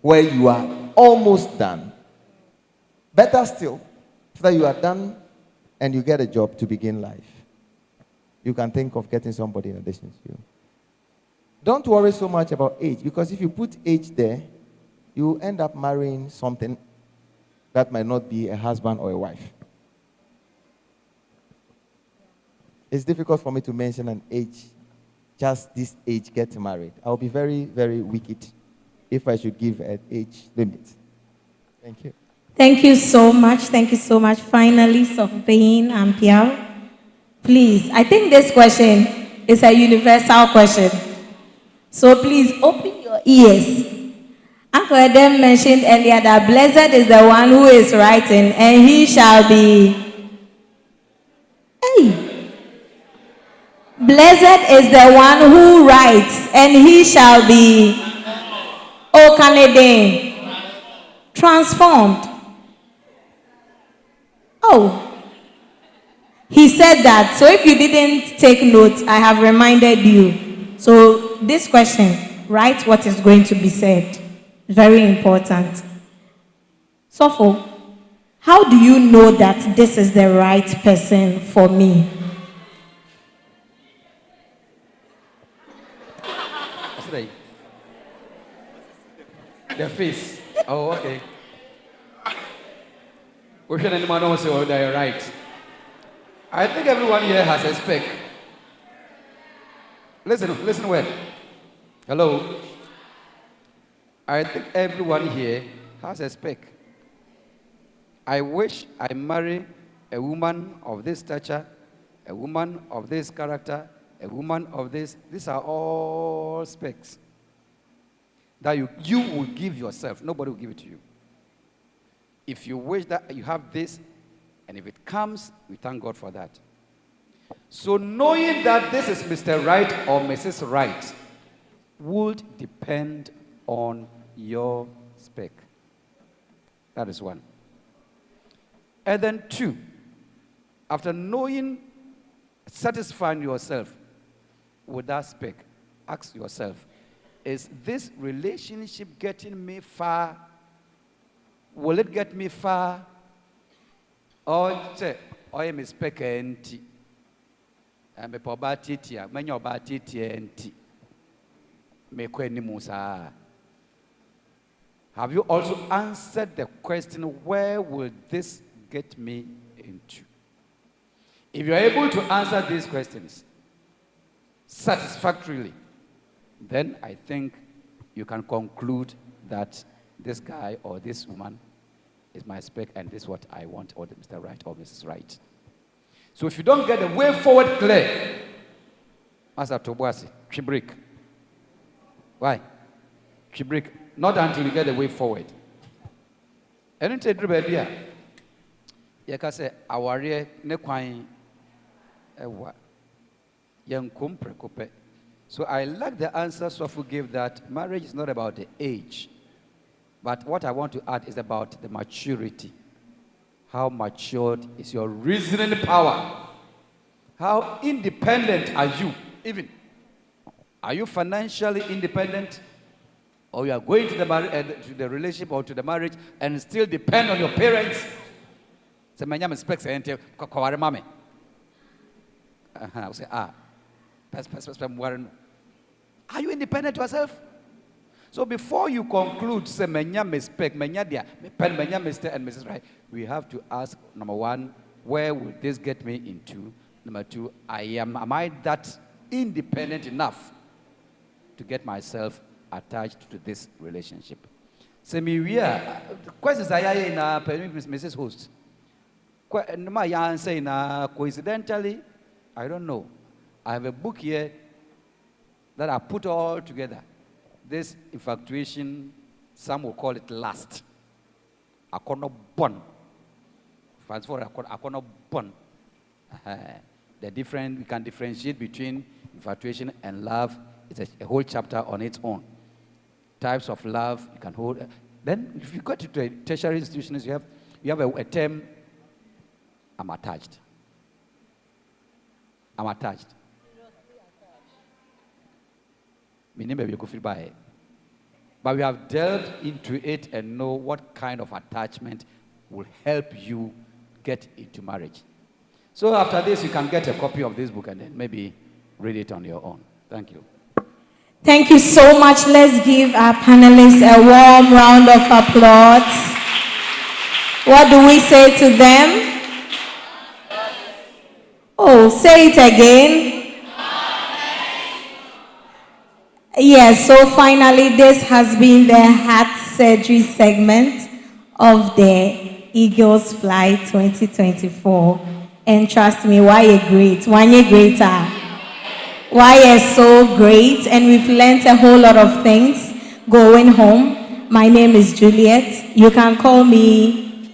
where you are almost done. Better still, after you are done and you get a job to begin life, you can think of getting somebody in addition to you. Don't worry so much about age, because if you put age there, you end up marrying something that might not be a husband or a wife. It's difficult for me to mention an age, just this age get married. I'll be very, very wicked if I should give an age limit. Thank you. Thank you so much. Thank you so much. Finally, Sofbin and Pierre, please. I think this question is a universal question. So please open your ears. Uncle Adam mentioned earlier that blessed is the one who is writing, and he shall be. Hey. Blessed is the one who writes, and he shall be. O Canadian. Transformed. Oh. He said that. So if you didn't take note, I have reminded you. So this question, write what is going to be said. Very important. Sofo, how do you know that this is the right person for me? The face. Oh, okay. We should anyone know say, oh, they're right. I think everyone here has a spec. Listen well. Hello. I think everyone here has a spec. I wish I marry a woman of this stature, a woman of this character, a woman of this. These are all specs that you will give yourself. Nobody will give it to you. If you wish that you have this, and if it comes, we thank God for that. So knowing that this is Mr. Right or Mrs. Right would depend on your spec. That is one. And then two, after knowing, satisfying yourself with that spec, ask yourself, is this relationship getting me far? Will it get me far? Or say, I am a spec anti. I'm a pobatitia, many of batitia anti. Have you also answered the question, where will this get me into? If you're able to answer these questions satisfactorily, then I think you can conclude that this guy or this woman is my spec and this is what I want, or Mr. Right or Mrs. Right. So if you don't get the way forward clear, Master Tobuasi, Chibrik. Why? Chibrik. Not until you get the way forward. And then take the you can say, Awarie Nequine Ewa Yankum Precope. So I like the answer Sofu gave that marriage is not about the age. But what I want to add is about the maturity. How matured is your reasoning power? How independent are you? Even, are you financially independent? Or you are going to the relationship or to the marriage and still depend on your parents? So my name is Specs and Mame. I will say, are you independent yourself? So before you conclude, say, Menya mistake, Menya dia, Menya mistake, and Mrs. Right, we have to ask, number one, where will this get me into? Number two, am I that independent enough to get myself attached to this relationship? So me we are questions I in Mrs. Host. My answer in coincidentally, I don't know. I have a book here that I put all together. This infatuation, some will call it lust. Akono bon. Akono bon. The different, we can differentiate between infatuation and love. It's a whole chapter on its own. Types of love you can hold. Then, if you go to the tertiary institutions, you have a term. I'm attached. I'm attached. But we have delved into it and know what kind of attachment will help you get into marriage. So after this, you can get a copy of this book and then maybe read it on your own. Thank you. Thank you so much. Let's give our panelists a warm round of applause. What do we say to them? Oh, say it again. Yes, so finally, this has been the heart surgery segment of the Eagles Fly 2024. And trust me, why a great? One year greater. Why is so great? And we've learned a whole lot of things going home. My name is Juliet. You can call me.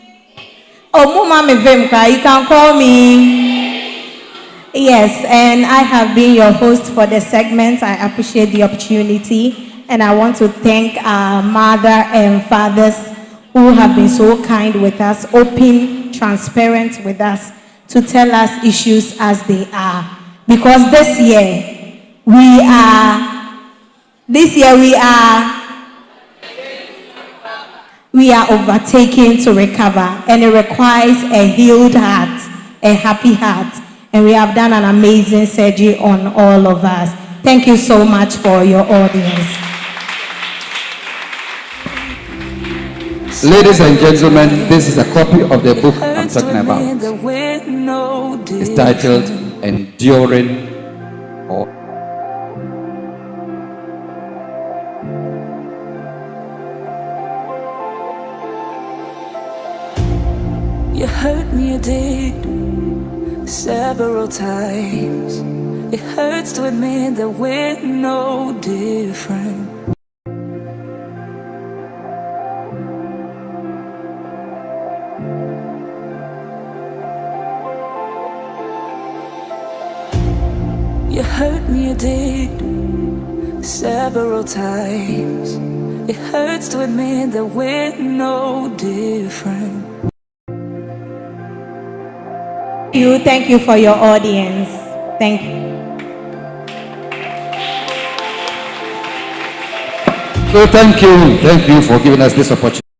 Oh, Mama Vemka, you can call me. Yes, and I have been your host for the segment. I appreciate the opportunity, and I want to thank our mother and fathers who have been so kind with us, open, transparent with us, to tell us issues as they are. Because this year, we are This year we are overtaking to recover, and it requires a healed heart, a happy heart, and we have done an amazing surgery on all of us. Thank you so much for your audience. Ladies and gentlemen, this is a copy of the book I'm talking about. It's titled Enduring or You hurt me, you did, several times. It hurts to admit that we're no different. You hurt me, you did, several times. It hurts to admit that we're no different. Thank you for your audience. Thank you. So thank you for giving us this opportunity.